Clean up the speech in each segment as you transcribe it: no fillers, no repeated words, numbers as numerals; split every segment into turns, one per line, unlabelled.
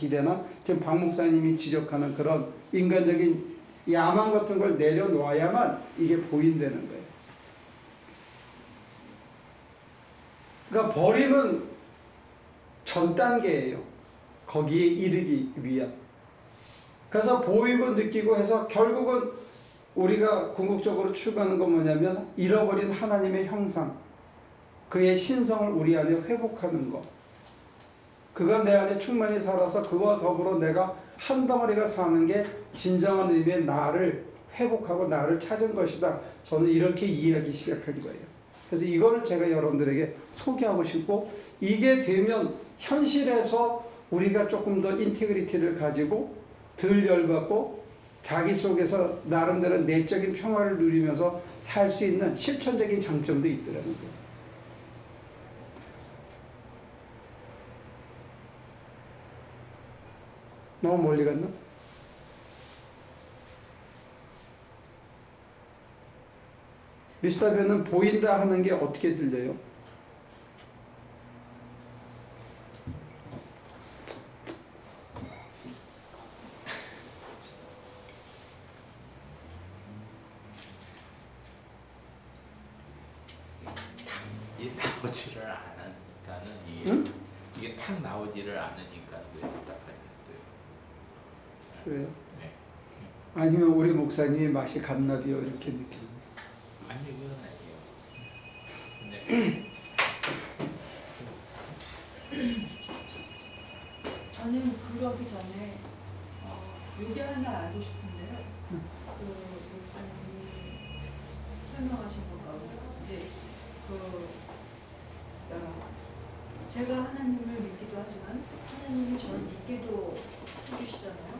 기대나 지금 박 목사님이 지적하는 그런 인간적인 야망 같은 걸 내려놓아야만 이게 보인다는 거예요. 그러니까 버림은 전 단계예요. 거기에 이르기 위한. 그래서 보이고 느끼고 해서 결국은 우리가 궁극적으로 추구하는 건 뭐냐면 잃어버린 하나님의 형상, 그의 신성을 우리 안에 회복하는 것. 그가 내 안에 충만히 살아서 그와 더불어 내가 한 덩어리가 사는 게 진정한 의미의 나를 회복하고 나를 찾은 것이다. 저는 이렇게 이해하기 시작한 거예요. 그래서 이거를 제가 여러분들에게 소개하고 싶고, 이게 되면 현실에서 우리가 조금 더 인테그리티를 가지고 덜 열받고 자기 속에서 나름대로 내적인 평화를 누리면서 살 수 있는 실천적인 장점도 있더라는 거예요. 너무 멀리 갔나? 미스터변은 보인다 하는 게 어떻게 들려요?
나오지를 않으니까는 이게 탁 나오지를 않으니까 왜 답답하겠어요?
그래요?
네.
아니면 우리 목사님이 맛이 갔나비요 이렇게 느끼는.
아니 그건 아니에요.
저는 그러기 전에 요게 하나 알고 싶은데요. 그 목사님이 설명하신 것과 이제 제가 하나님을 믿기도 하지만 하나님이 저를 믿게도 해주시잖아요.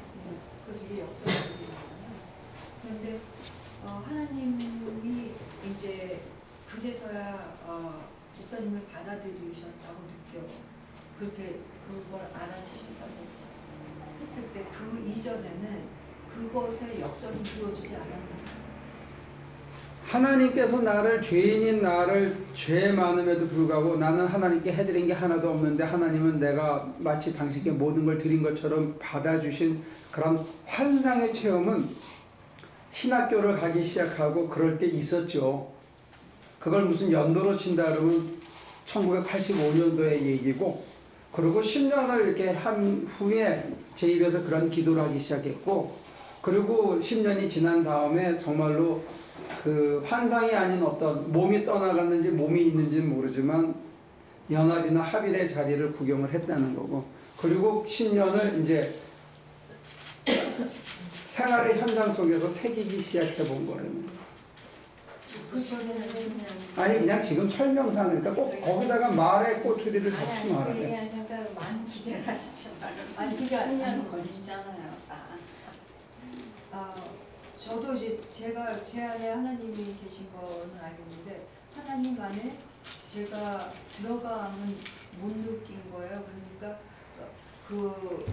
그 뒤에 역사를 일어나잖아요. 그런데 하나님이 이제 그제서야 목사님을 받아들이셨다고 느껴. 그렇게 그걸 알아채셨다고 했을 때 그 이전에는 그것의 역설이 이루어지지 않았나요?
하나님께서 나를, 죄인인 나를, 죄 많음에도 불구하고 나는 하나님께 해드린 게 하나도 없는데 하나님은 내가 마치 당신께 모든 걸 드린 것처럼 받아주신 그런 환상의 체험은 신학교를 가기 시작하고 그럴 때 있었죠. 그걸 무슨 연도로 친다 그러면 1985년도의 얘기고, 그리고 10년을 이렇게 한 후에 제 입에서 그런 기도를 하기 시작했고, 그리고 10년이 지난 다음에 정말로 그 환상이 아닌 어떤 몸이 떠나갔는지 몸이 있는지는 모르지만 연합이나 합일의 자리를 구경을 했다는 거고, 그리고 10년을 이제 생활의 현장 속에서 새기기 시작해 본 거라는 거예요. 아니 그냥 지금 설명상이니까 꼭 거기다가 말의 꼬투리를 잡지 말아요.
그러니까 많이 기대를 하시지 말아요.
아니 그게
10년 걸리잖아요.
저도 이제 제가 제 안에 하나님이 계신 거는 알겠는데 하나님 안에 제가 들어가면 못 느낀 거예요. 그러니까 그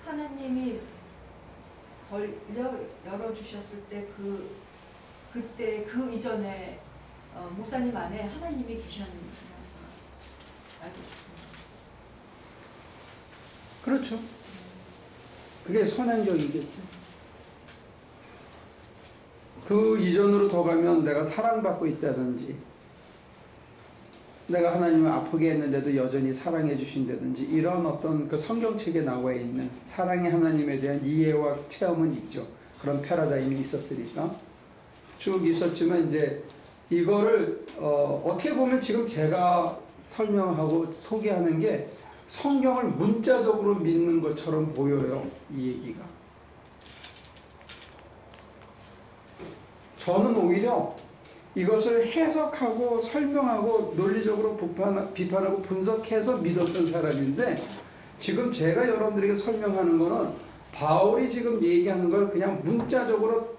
하나님이 열어주셨을 때 그때 그 이전에 목사님 안에 하나님이 계셨는지 알고 싶어요.
그렇죠. 그게 선행적이겠죠. 그 이전으로 더 가면 내가 사랑받고 있다든지, 내가 하나님을 아프게 했는데도 여전히 사랑해 주신다든지, 이런 어떤 그 성경책에 나와 있는 사랑의 하나님에 대한 이해와 체험은 있죠. 그런 패러다임이 있었으니까 쭉 있었지만, 이제 이거를 어떻게 보면 지금 제가 설명하고 소개하는 게 성경을 문자적으로 믿는 것처럼 보여요, 이 얘기가. 저는 오히려 이것을 해석하고 설명하고 논리적으로 비판하고 분석해서 믿었던 사람인데, 지금 제가 여러분들에게 설명하는 거는 바울이 지금 얘기하는 걸 그냥 문자적으로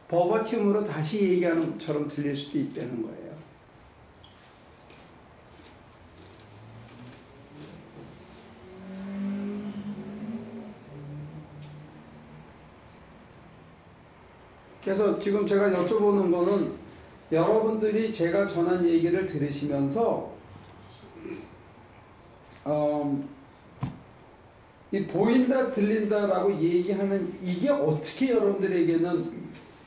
버버팀으로 다시 얘기하는 것처럼 들릴 수도 있다는 거예요. 그래서 지금 제가 여쭤보는 거는 여러분들이 제가 전한 얘기를 들으시면서 이 보인다 들린다라고 얘기하는 이게 어떻게 여러분들에게는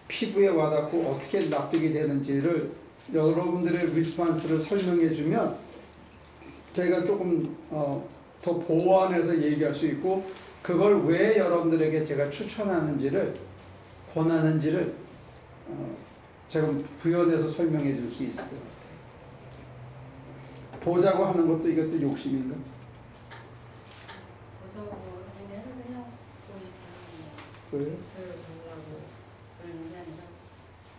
피부에 와닿고 어떻게 납득이 되는지를 여러분들의 리스폰스를 설명해 주면 제가 조금 더 보완해서 얘기할 수 있고 그걸 왜 여러분들에게 제가 추천하는지를 권하는지를 제가 부연해서 설명해 줄 수 있을 것 같아요. 보자고 하는 것도 이것도 욕심인가?
보자고 그냥 보이지.
왜요?
별로 보려고 그러는 게 아니라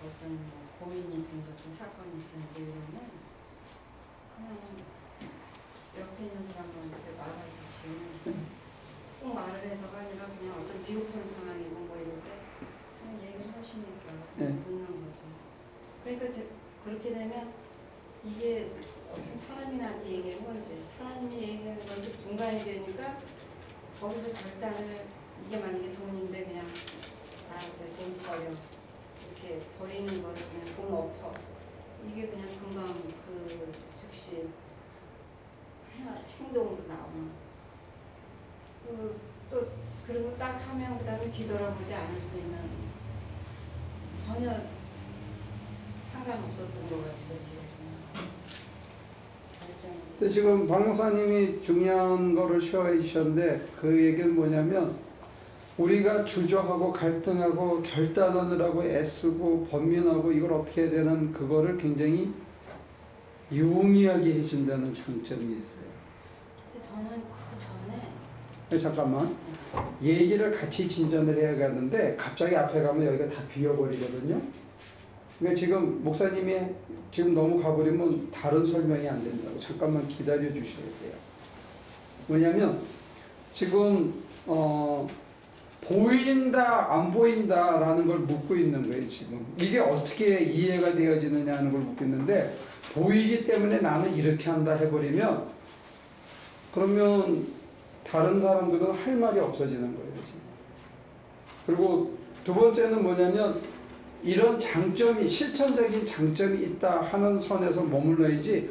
어떤 뭐 고민이 있든지 어떤 사건이 있든지 이러면 그냥 옆에 있는 사람한테 말하듯이 꼭 말을 해서가 아니라 그냥 어떤 비겁한 상황이고 뭐 이럴 때 그냥 얘기를 하시니까
네.
듣는 거죠. 그러니까 그렇게 되면 이게 어떤 사람이 나한테 얘기한 건지 하나님이 얘기하는 건지 분간이 되니까 거기서 결단을 이게 만약에 돈인데 그냥 알았어요 돈 버려 이렇게 버리는 거를 그냥 돈 엎어 이게 그냥 금방 그 즉시 행동으로 나오는 거죠. 그리고 딱 하면 그 다음에 뒤돌아보지 않을 수 있는 전혀 상관없었던 것 같이 그렇게
근데 지금 박 목사님이 중요한 거를 시화해 주셨는데 그 얘기는 뭐냐면 우리가 주저하고 갈등하고 결단하느라고 애쓰고 번민하고 이걸 어떻게 해야 되는 그거를 굉장히 용이하게 해준다는 장점이 있어요.
저는 그 전에
잠깐만 얘기를 같이 진전을 해야 가는데 갑자기 앞에 가면 여기가 다 비어버리거든요. 그러니까 지금 목사님이 지금 너무 가버리면 다른 설명이 안 된다고 잠깐만 기다려 주셔야 돼요. 왜냐면 지금 보인다 안 보인다라는 걸 묻고 있는 거예요. 지금 이게 어떻게 이해가 되어지느냐 하는 걸 묻고 있는데 보이기 때문에 나는 이렇게 한다 해버리면 그러면 다른 사람들은 할 말이 없어지는 거예요. 지금. 그리고 두 번째는 뭐냐면 이런 장점이 실천적인 장점이 있다 하는 선에서 머물러야지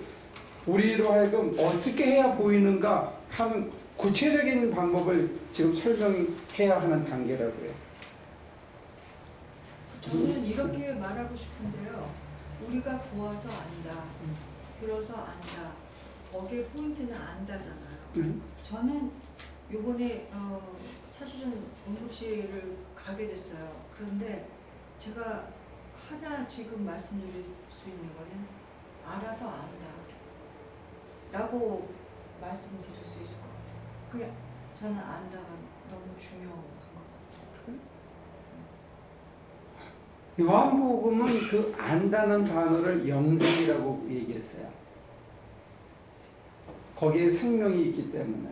우리로 하여금 어떻게 해야 보이는가 하는 구체적인 방법을 지금 설명해야 하는 단계라고요.
저는 이렇게 말하고 싶은데요. 우리가 보아서 안다, 들어서 안다, 거기에 포인트는 안다잖아요. 저는 요번에 사실은 응급실을 가게 됐어요. 그런데 제가 하나 지금 말씀드릴 수 있는 거는 알아서 안다 라고 말씀드릴 수 있을 것 같아요. 그게 저는 안다가 너무 중요한 것 같아요.
요한복음은 그 안다는 단어를 영생이라고 얘기했어요. 거기에 생명이 있기 때문에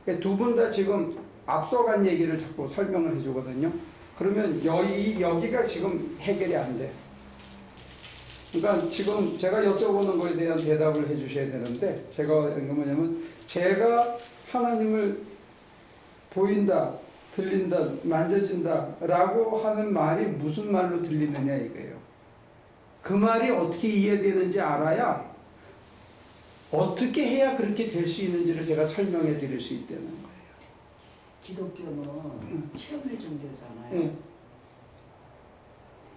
그래요. 두 분 다 지금 앞서간 얘기를 자꾸 설명을 해주거든요. 그러면 여기가 지금 해결이 안 돼. 그러니까 지금 제가 여쭤보는 거에 대한 대답을 해주셔야 되는데 제가 뭐냐면 제가 하나님을 보인다, 들린다, 만져진다 라고 하는 말이 무슨 말로 들리느냐 이거예요. 그 말이 어떻게 이해되는지 알아야 어떻게 해야 그렇게 될 수 있는지를 제가 설명해 드릴 수 있다는 거예요.
기독교는 체험의 종교잖아요.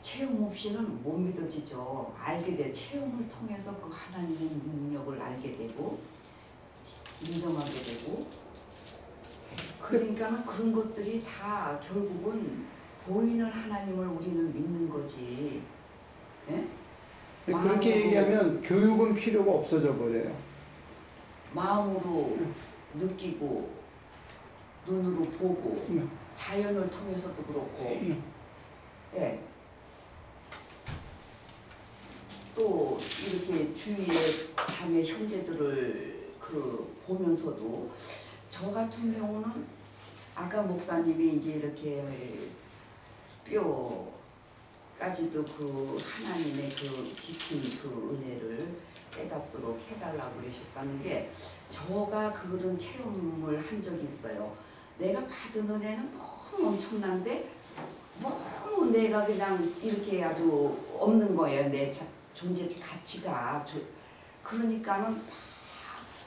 체험 없이는 못 믿어지죠. 알게 돼 체험을 통해서 그 하나님의 능력을 알게 되고 인정하게 되고 그러니까는 그런 것들이 다 결국은 보이는 하나님을 우리는 믿는 거지. 예?
그렇게 얘기하면 교육은 필요가 없어져 버려요.
마음으로 느끼고 눈으로 보고 자연을 통해서도 그렇고 예. 또 이렇게 주위의 자매 형제들을 보면서도 저 같은 경우는 아까 목사님이 이제 이렇게 뼈까지도 그 하나님의 그 깊은 그 은혜를 깨닫도록 해달라고 그러셨다는 게 저가 그런 체험을 한 적이 있어요. 내가 받은 은혜는 너무 엄청난데 너무 내가 그냥 이렇게 아주 없는 거예요. 내 존재 가치가. 그러니까는 막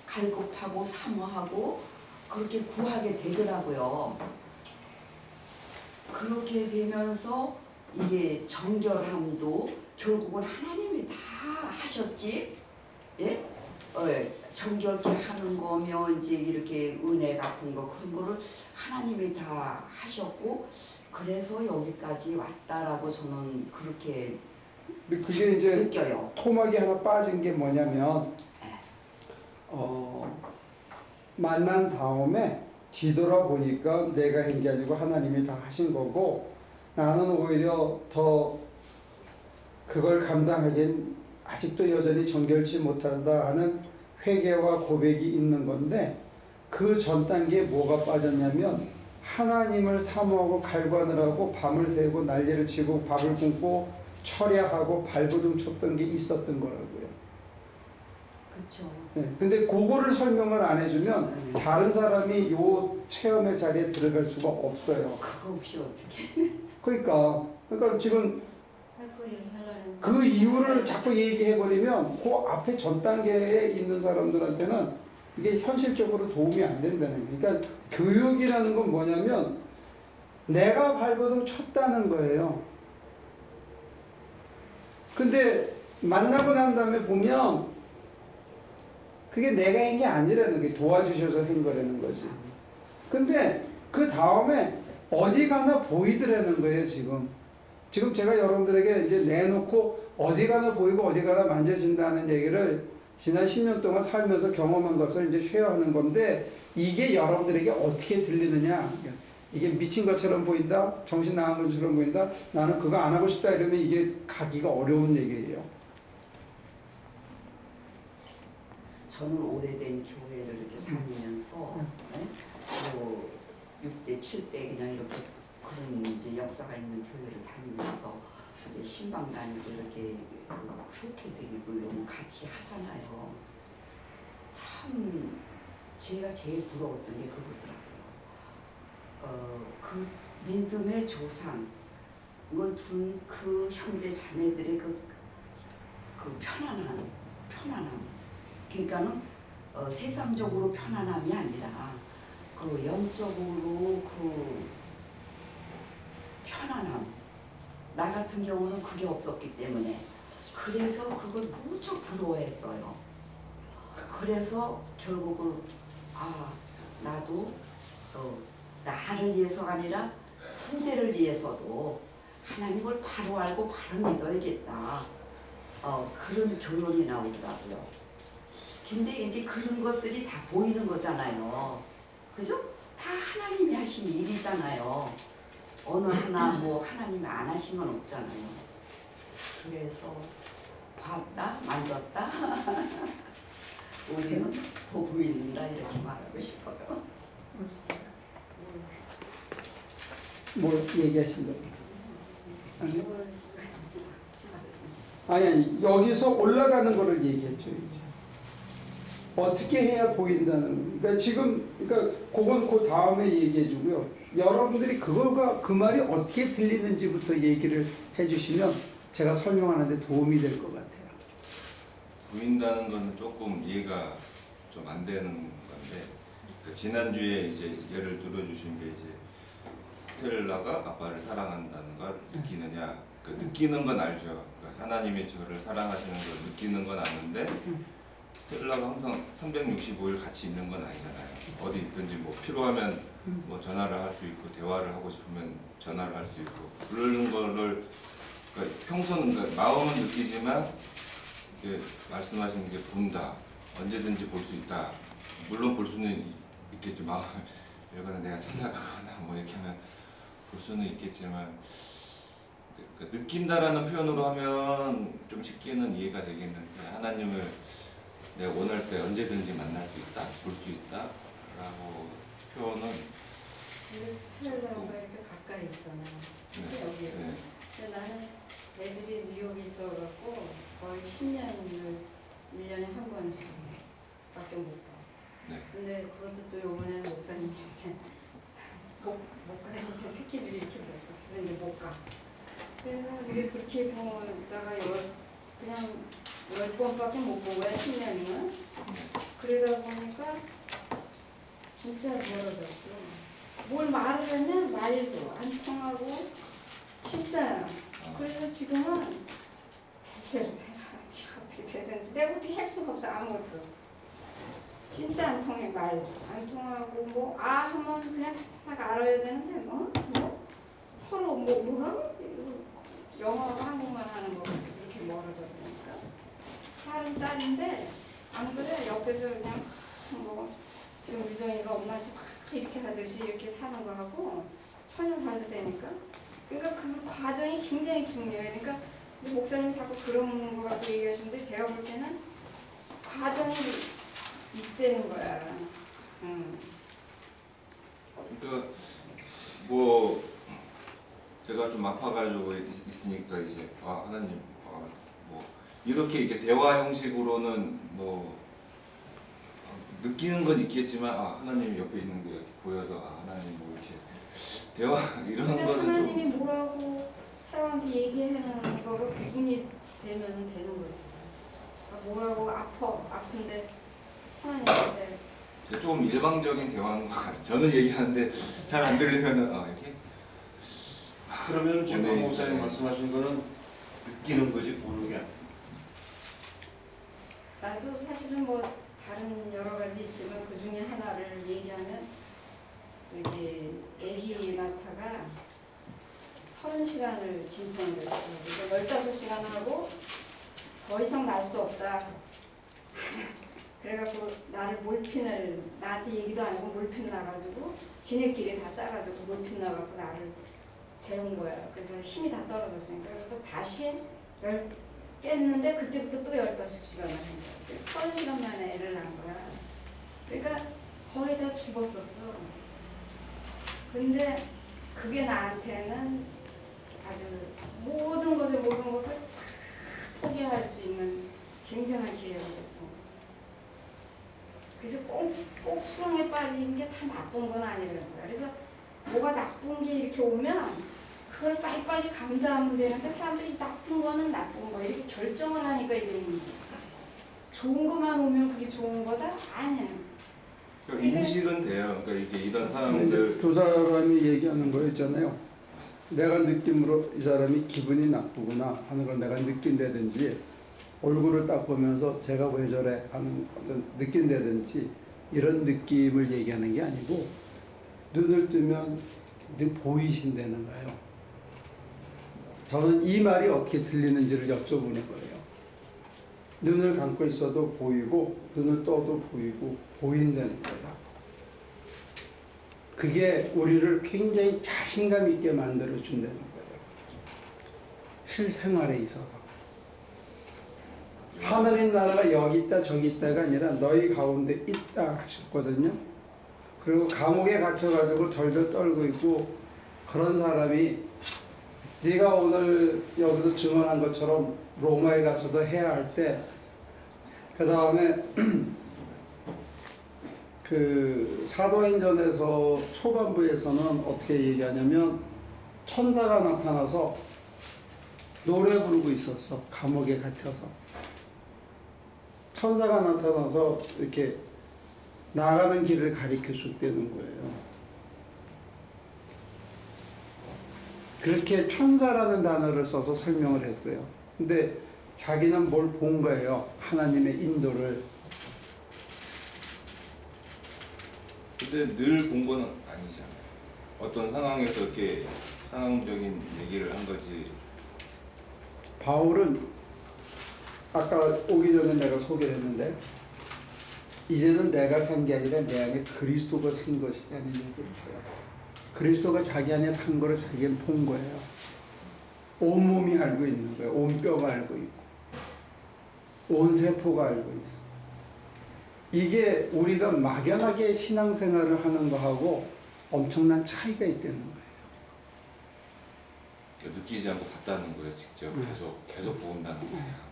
갈급하고 사모하고 그렇게 구하게 되더라고요. 그렇게 되면서 이게 정결함도 결국은 하나님이 다 하셨지. 예? 정결케 하는 거며 이제 이렇게 은혜 같은 거 그런 거를 하나님이 다 하셨고 그래서 여기까지 왔다라고 저는 그렇게
근데 그게 이제
느껴요.
토막이 하나 빠진 게 뭐냐면 만난 다음에 뒤돌아보니까 내가 한 게 아니고 하나님이 다 하신 거고 나는 오히려 더 그걸 감당하기엔 아직도 여전히 정결치 못한다 하는 회개와 고백이 있는 건데 그 전 단계에 뭐가 빠졌냐면 하나님을 사모하고 갈관을 하고 밤을 새고 난리를 치고 밥을 굶고 철야하고 발버둥 쳤던 게 있었던 거라고요.
그렇죠.
네, 근데 그거를 설명을 안 해주면 다른 사람이 요 체험의 자리에 들어갈 수가 없어요.
그거 없이 어떻게?
그러니까 지금
그 얘기하려는
그 이유를 자꾸 얘기해버리면 그 앞에 전 단계에 있는 사람들한테는 이게 현실적으로 도움이 안 된다는 거예요. 그러니까 교육이라는 건 뭐냐면 내가 발버둥 쳤다는 거예요. 근데 만나고 난 다음에 보면 그게 내가 한 게 아니라는 게 도와주셔서 한 거라는 거지. 근데 그 다음에 어디 가나 보이더라는 거예요, 지금. 지금 제가 여러분들에게 이제 내놓고 어디 가나 보이고 어디 가나 만져진다는 얘기를 지난 10년 동안 살면서 경험한 것을 이제 쉐어하는 건데 이게 여러분들에게 어떻게 들리느냐. 이게 미친 것처럼 보인다? 정신 나간 것처럼 보인다? 나는 그거 안 하고 싶다 이러면 이게 가기가 어려운 얘기예요.
저는 오래된 교회를 이렇게 다니면서 네? 뭐 6대, 7대 그냥 이렇게 그런 이제 역사가 있는 교회를 다니면서 이제 신방 다니고 이렇게 수업해드리고 이런 거 같이 하잖아요. 참 제가 제일 부러웠던 게 그거더라고요. 그 믿음의 조상을 둔 그 형제 자매들의 그 편안함. 그러니까는 세상적으로 편안함이 아니라 그 영적으로 그 편안함. 나 같은 경우는 그게 없었기 때문에 그래서 그걸 무척 부러워했어요. 그래서 결국은 나도 나를 위해서가 아니라 후대를 위해서도 하나님을 바로 알고 바로 믿어야겠다. 그런 결론이 나오더라고요. 근데 이제 그런 것들이 다 보이는 거잖아요. 그죠? 다 하나님이 하신 일이잖아요. 어느 하나 뭐 하나님이 안 하신 건 없잖아요. 그래서 봤다, 만졌다. 우리는 보고 있는다 이렇게 말하고 싶어요.
뭘 얘기하신 거예요? 아니 여기서 올라가는 거를 얘기했죠. 이제. 어떻게 해야 보인다는. 그러니까 지금 그건 그 다음에 얘기해주고요. 여러분들이 그거가 그 말이 어떻게 들리는지부터 얘기를 해주시면 제가 설명하는데 도움이 될 것 같아요.
보인다는 거는 조금 이해가 좀 안 되는 건데 지난주에 이제 예를 들어주신 게 이제 스텔라가 아빠를 사랑한다는 걸 느끼느냐. 느끼는 건 알죠. 하나님이 저를 사랑하시는 걸 느끼는 건 아는데 스텔라가 항상 365일 같이 있는 건 아니잖아요. 어디 있든지 뭐 필요하면 뭐 전화를 할 수 있고 대화를 하고 싶으면 전화를 할 수 있고 그러는 거를 평소는 마음은 느끼지만 이게 말씀하시는 게 본다. 언제든지 볼 수 있다. 물론 볼 수는 있겠죠. 마음을 읽거나 내가 찾아가거나 뭐 이렇게 하면 볼 수는 있겠지만 느낀다라는 표현으로 하면 좀 쉽게는 이해가 되겠는데 하나님을 내가 원할 때 언제든지 만날 수 있다, 볼 수 있다 라고 표현은
근데 스텔라가 이렇게 가까이 있잖아요. 그래서 여기에.
네.
근데 나는 애들이 뉴욕에 있어갖고 거의 10년을 1년에 한 번씩 밖에 못 가.
네.
근데 그것도 또 요번에는 목사님이 이제 못 가요. 이제 새끼들이 이렇게 됐어. 그래서 이제 못 가. 그래서 이제 그렇게 보다가 그냥 10번밖에 못 본 거야, 10년이면. 그러다 보니까 진짜 멀어졌어. 뭘 말을 하면 말도 안 통하고 진짜야. 그래서 지금은 대로 네가 어떻게 되든지 내가 어떻게 할 수가 없어. 아무것도 진짜 안 통해. 말도 안 통하고 뭐 아 하면 그냥 다 알아야 되는데 뭐 서로 뭐라고 영어하고 한국말 하는 거 같이 그렇게 멀어졌다니까. 딸은 딸인데 안 그래. 옆에서 그냥 뭐 지금 유정이가 엄마한테 막 이렇게 하듯이 이렇게 사는 거 하고 전혀 다르다니까. 그러니까 그 과정이 굉장히 중요해요. 그러니까 이제 목사님이 자꾸 그런 거 갖고 얘기하시는데 제가 볼 때는 과정이 있다는 거야.
그러니까 뭐 제가 좀 아파가지고 있으니까 이제 하나님 뭐 이렇게 대화 형식으로는 뭐 느끼는 건 있겠지만 하나님이 옆에 있는 게 이렇게 보여서 하나님 뭐 이렇게 대화 이런
근데
거는
하나님이
좀
뭐라고 태왕한테 얘기하는 거가 구분이 되면은 되는 거지. 뭐라고 아픈데 하나님한테
조금 일방적인 대화인 것 같아요. 저는 얘기하는데 잘 안 들리면은 이렇게
그러면 지금
오늘
목사님
이제
말씀하신 거는 느끼는 거지 보는 게 아니야.
나도 사실은 뭐 다른 여러 가지 있지만 그 중에 하나를 얘기하면 저기 애기 낳다가 30시간을 진통을 했어요. 그러니까 15시간 하고 더 이상 날 수 없다. 그래갖고 나를 몰핀을 나한테 얘기도 안 하고 몰핀 나가지고 지네끼리 다 짜가지고 몰핀 나갖고 나를 재운 거야. 그래서 힘이 다 떨어졌으니까. 그래서 다시 깼는데 그때부터 또 15시간을 한 거야. 그래서 30시간 만에 애를 낳은 거야. 그러니까 거의 다 죽었었어. 근데 그게 나한테는 아주 모든 것을 다 포기할 수 있는 굉장한 기회가 됐던 거죠. 그래서 꼭 수렁에 빠지는 게 다 나쁜 건 아니라는 거야. 그래서 뭐가 나쁜 게 이렇게 오면 그걸 빨리빨리 감사하면 되는데 사람들이 나쁜 거는 나쁜 거 이렇게 결정을 하니까 이게 문제야. 좋은 것만 오면 그게 좋은 거다? 아니야.
그러니까 인식은 돼요. 그러니까 이게 이런
이제
사람들
두 사람이 얘기하는 거 있잖아요. 내가 느낌으로 이 사람이 기분이 나쁘구나 하는 걸 내가 느낀다든지 얼굴을 딱 보면서 제가 왜 저래 하는 어떤 느낀다든지 이런 느낌을 얘기하는 게 아니고 눈을 뜨면 보이신다는 거예요. 저는 이 말이 어떻게 들리는지를 여쭤보는 거예요. 눈을 감고 있어도 보이고 눈을 떠도 보이고 보인다는 거예요. 그게 우리를 굉장히 자신감 있게 만들어 준다는 거예요. 실생활에 있어서. 하늘의 나라가 여기 있다 저기 있다가 아니라 너희 가운데 있다 하셨거든요. 그리고 감옥에 갇혀가지고 덜덜 떨고 있고 그런 사람이 네가 오늘 여기서 증언한 것처럼 로마에 가서도 해야 할 때 그 다음에 그 사도행전에서 초반부에서는 어떻게 얘기하냐면 천사가 나타나서 노래 부르고 있었어. 감옥에 갇혀서 천사가 나타나서 이렇게 나가는 길을 가리켜 줬다는 거예요. 그렇게 천사라는 단어를 써서 설명을 했어요. 근데 자기는 뭘 본 거예요. 하나님의 인도를.
근데 늘 본 건 아니잖아요. 어떤 상황에서 이렇게 상황적인 얘기를 한 거지.
바울은 아까 오기 전에 내가 소개를 했는데 이제는 내가 산 게 아니라 내 안에 그리스도가 산 것이라는 얘기를 해요. 그리스도가 자기 안에 산 거를 자기는 본 거예요. 온몸이 알고 있는 거예요. 온 뼈가 알고 있고 온 세포가 알고 있어. 이게 우리가 막연하게 신앙생활을 하는 거하고 엄청난 차이가 있다는 거예요.
느끼지 않고 봤다는 거예요. 직접 계속 본다는 거예요.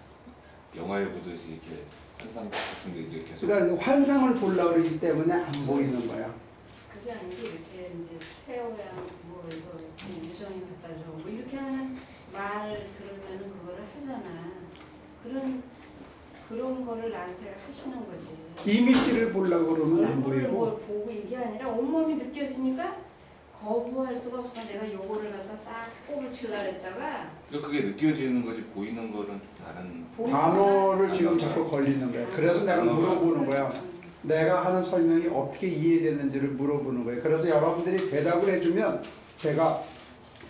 영화에 보듯이 이렇게 환상 같은 게 이게 계속.
그러니까 환상을 보려고 그러기 때문에 안 보이는 거야.
그게 아니고 이렇게 이제 태호야 뭐 이거 유정이 갖다 줘 뭐 이렇게 하는 말 들으면은 그거를 하잖아. 그런 거를 나한테 하시는 거지.
이미지를 보려고 그러면 안
얼굴을
보이고
뭘 보고 이게 아니라 온몸이 느껴지니까 거부할 수가 없어. 내가 요거를 갖다 싹 꼽을 칠라 했다가
그러니까 그게 느껴지는 거지 보이는 거는 좀 다른.
단어를 지금 자꾸 걸리는 거야. 그래서 내가 물어보는 거야. 내가 하는 설명이 어떻게 이해되는지를 물어보는 거예요. 그래서 여러분들이 대답을 해주면 제가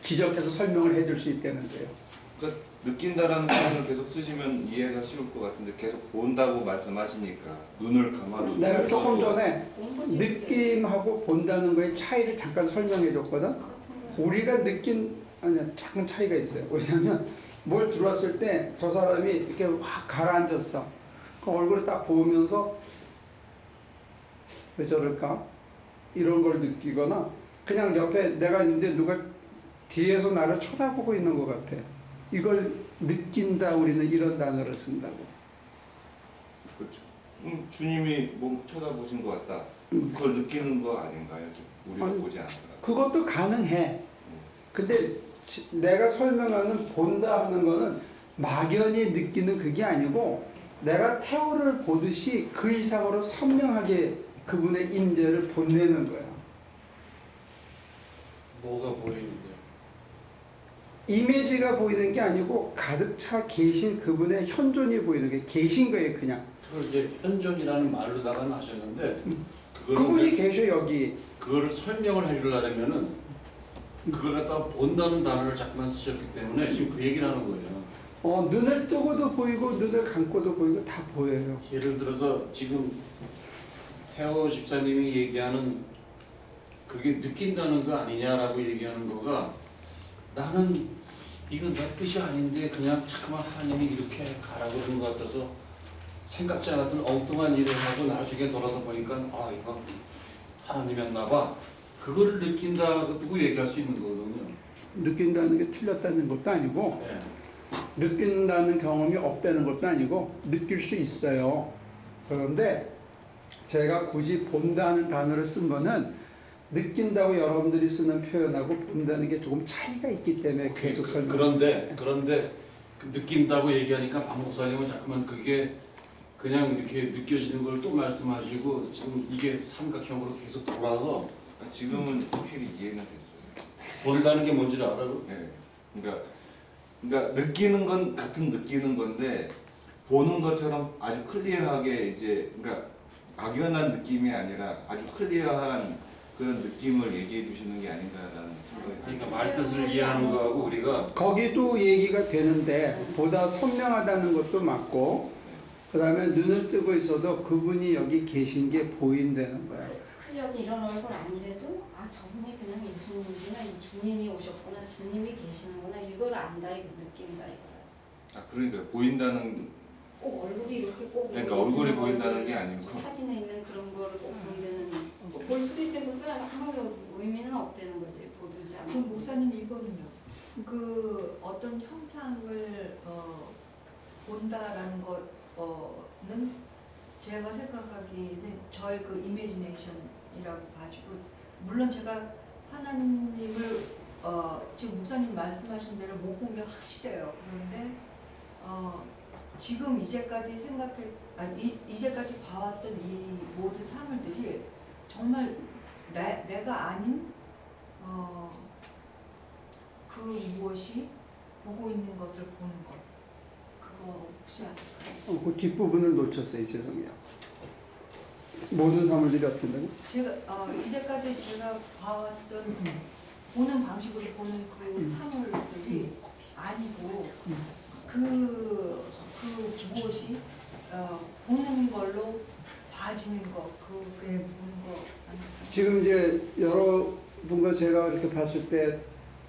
지적해서 설명을 해줄 수 있다는 거예요.
그러니까 느낀다라는 표현을 계속 쓰시면 이해가 쉬울 것 같은데 계속 본다고 말씀하시니까 눈을 감아도
내가 조금 전에
본 거지.
느낌하고 본다는 거의 차이를 잠깐 설명해 줬거든. 우리가 아니야, 작은 차이가 있어요. 왜냐면 뭘 들어왔을 때 저 사람이 이렇게 확 가라앉았어. 그 얼굴을 딱 보면서 왜 저럴까? 이런 걸 느끼거나 그냥 옆에 내가 있는데 누가 뒤에서 나를 쳐다보고 있는 것 같아. 이걸 느낀다. 우리는 이런 단어를 쓴다고.
그렇죠. 주님이 뭐 쳐다보신 것 같다. 그걸 느끼는 거 아닌가요? 우리가
아니,
보지 않았다.
그것도 가능해. 근데 내가 설명하는 본다 하는 거는 막연히 느끼는 그게 아니고 내가 태호를 보듯이 그 이상으로 선명하게 그분의 임재를 본내는 거야.
뭐가 보이는데요?
이미지가 보이는 게 아니고 가득 차 계신 그분의 현존이 보이는 게 계신 거예요, 그냥.
그걸 이제 현존이라는 말로다가는 하셨는데
그분이 계셔 여기.
그거를 설명을 해주려면은 그걸 갖다가 본다는 단어를 자꾸만 쓰셨기 때문에 지금 그 얘기를 하는 거예요.
눈을 뜨고도 보이고 눈을 감고도 보이고 다 보여요.
예를 들어서 지금 태호 집사님이 얘기하는 그게 느낀다는 거 아니냐라고 얘기하는 거가 나는 이건 내 뜻이 아닌데 그냥 자꾸만 하나님이 이렇게 가라고 그러는 것 같아서 생각지 않았던 엉뚱한 일을 하고 나중에 돌아서 보니까 아 이거 하나님이었나 봐. 그거를 느낀다고 얘기할 수 있는 거거든요.
느낀다는 게 틀렸다는 것도 아니고
네.
느낀다는 경험이 없다는 것도 아니고 느낄 수 있어요. 그런데 제가 굳이 본다는 단어를 쓴 거는 느낀다고 여러분들이 쓰는 표현하고 본다는 게 조금 차이가 있기 때문에 계속 설명.
그런데 그 느낀다고 얘기하니까 박 목사님은 자꾸만 그게 그냥 이렇게 느껴지는 걸 또 말씀하시고 지금 이게 삼각형으로 계속 돌아서
지금은 확실히 이해는 됐어요.
본다는 게 뭔지를 알아요?
네. 그러니까 느끼는 건 같은 느끼는 건데 보는 것처럼 아주 클리어하게 이제 그러니까 막연한 느낌이 아니라 아주 클리어한 그런 느낌을 얘기해 주시는 게 아닌가라는 생각이
그러니까 말 뜻을 이해하는 거하고 우리가
거기도 얘기가 되는데 보다 선명하다는 것도 맞고 그 다음에 눈을 뜨고 있어도 그분이 여기 계신 게 보인다는 거야.
여기 이런 얼굴 아니래도 아 저분이 그냥 예수님이구나, 이 주님이 오셨구나, 주님이 계시는구나 이걸 안다, 이거 느낀다 이거.
그러니까 보인다는
꼭 얼굴이 이렇게 꼭
그러니까
예수님
얼굴이 보인다는
얼굴
게 아니고
사진에 있는 그런 거를 꼭 본다는 볼 수도 있지. 그것도 아무 의미는 없다는 거지. 보든지 안
그럼
보든지.
목사님 이거는요. 그 어떤 형상을 본다라는 거는 제가 생각하기에는 저의 그 이미지네이션이라고 가지고 물론 제가 하나님을 지금 목사님 말씀하신 대로 못 본 게 확실해요. 그런데 지금 이제까지 이제까지 봐왔던 이 모든 사물들이 정말 내가 아닌 그 무엇이 보고 있는 것을 보는 것, 그거 혹시 아실까요?
그 뒷부분을 놓쳤어요. 죄송해요. 모든 사물들이 어떻게 된다고?
제가 이제까지 제가 봐왔던 보는 방식으로 보는 그 사물들이 아니고 그 무엇이 보는 걸로 봐지는 것, 그게 보는 거 아닐까요?
지금 이제 여러분과 제가 이렇게 봤을 때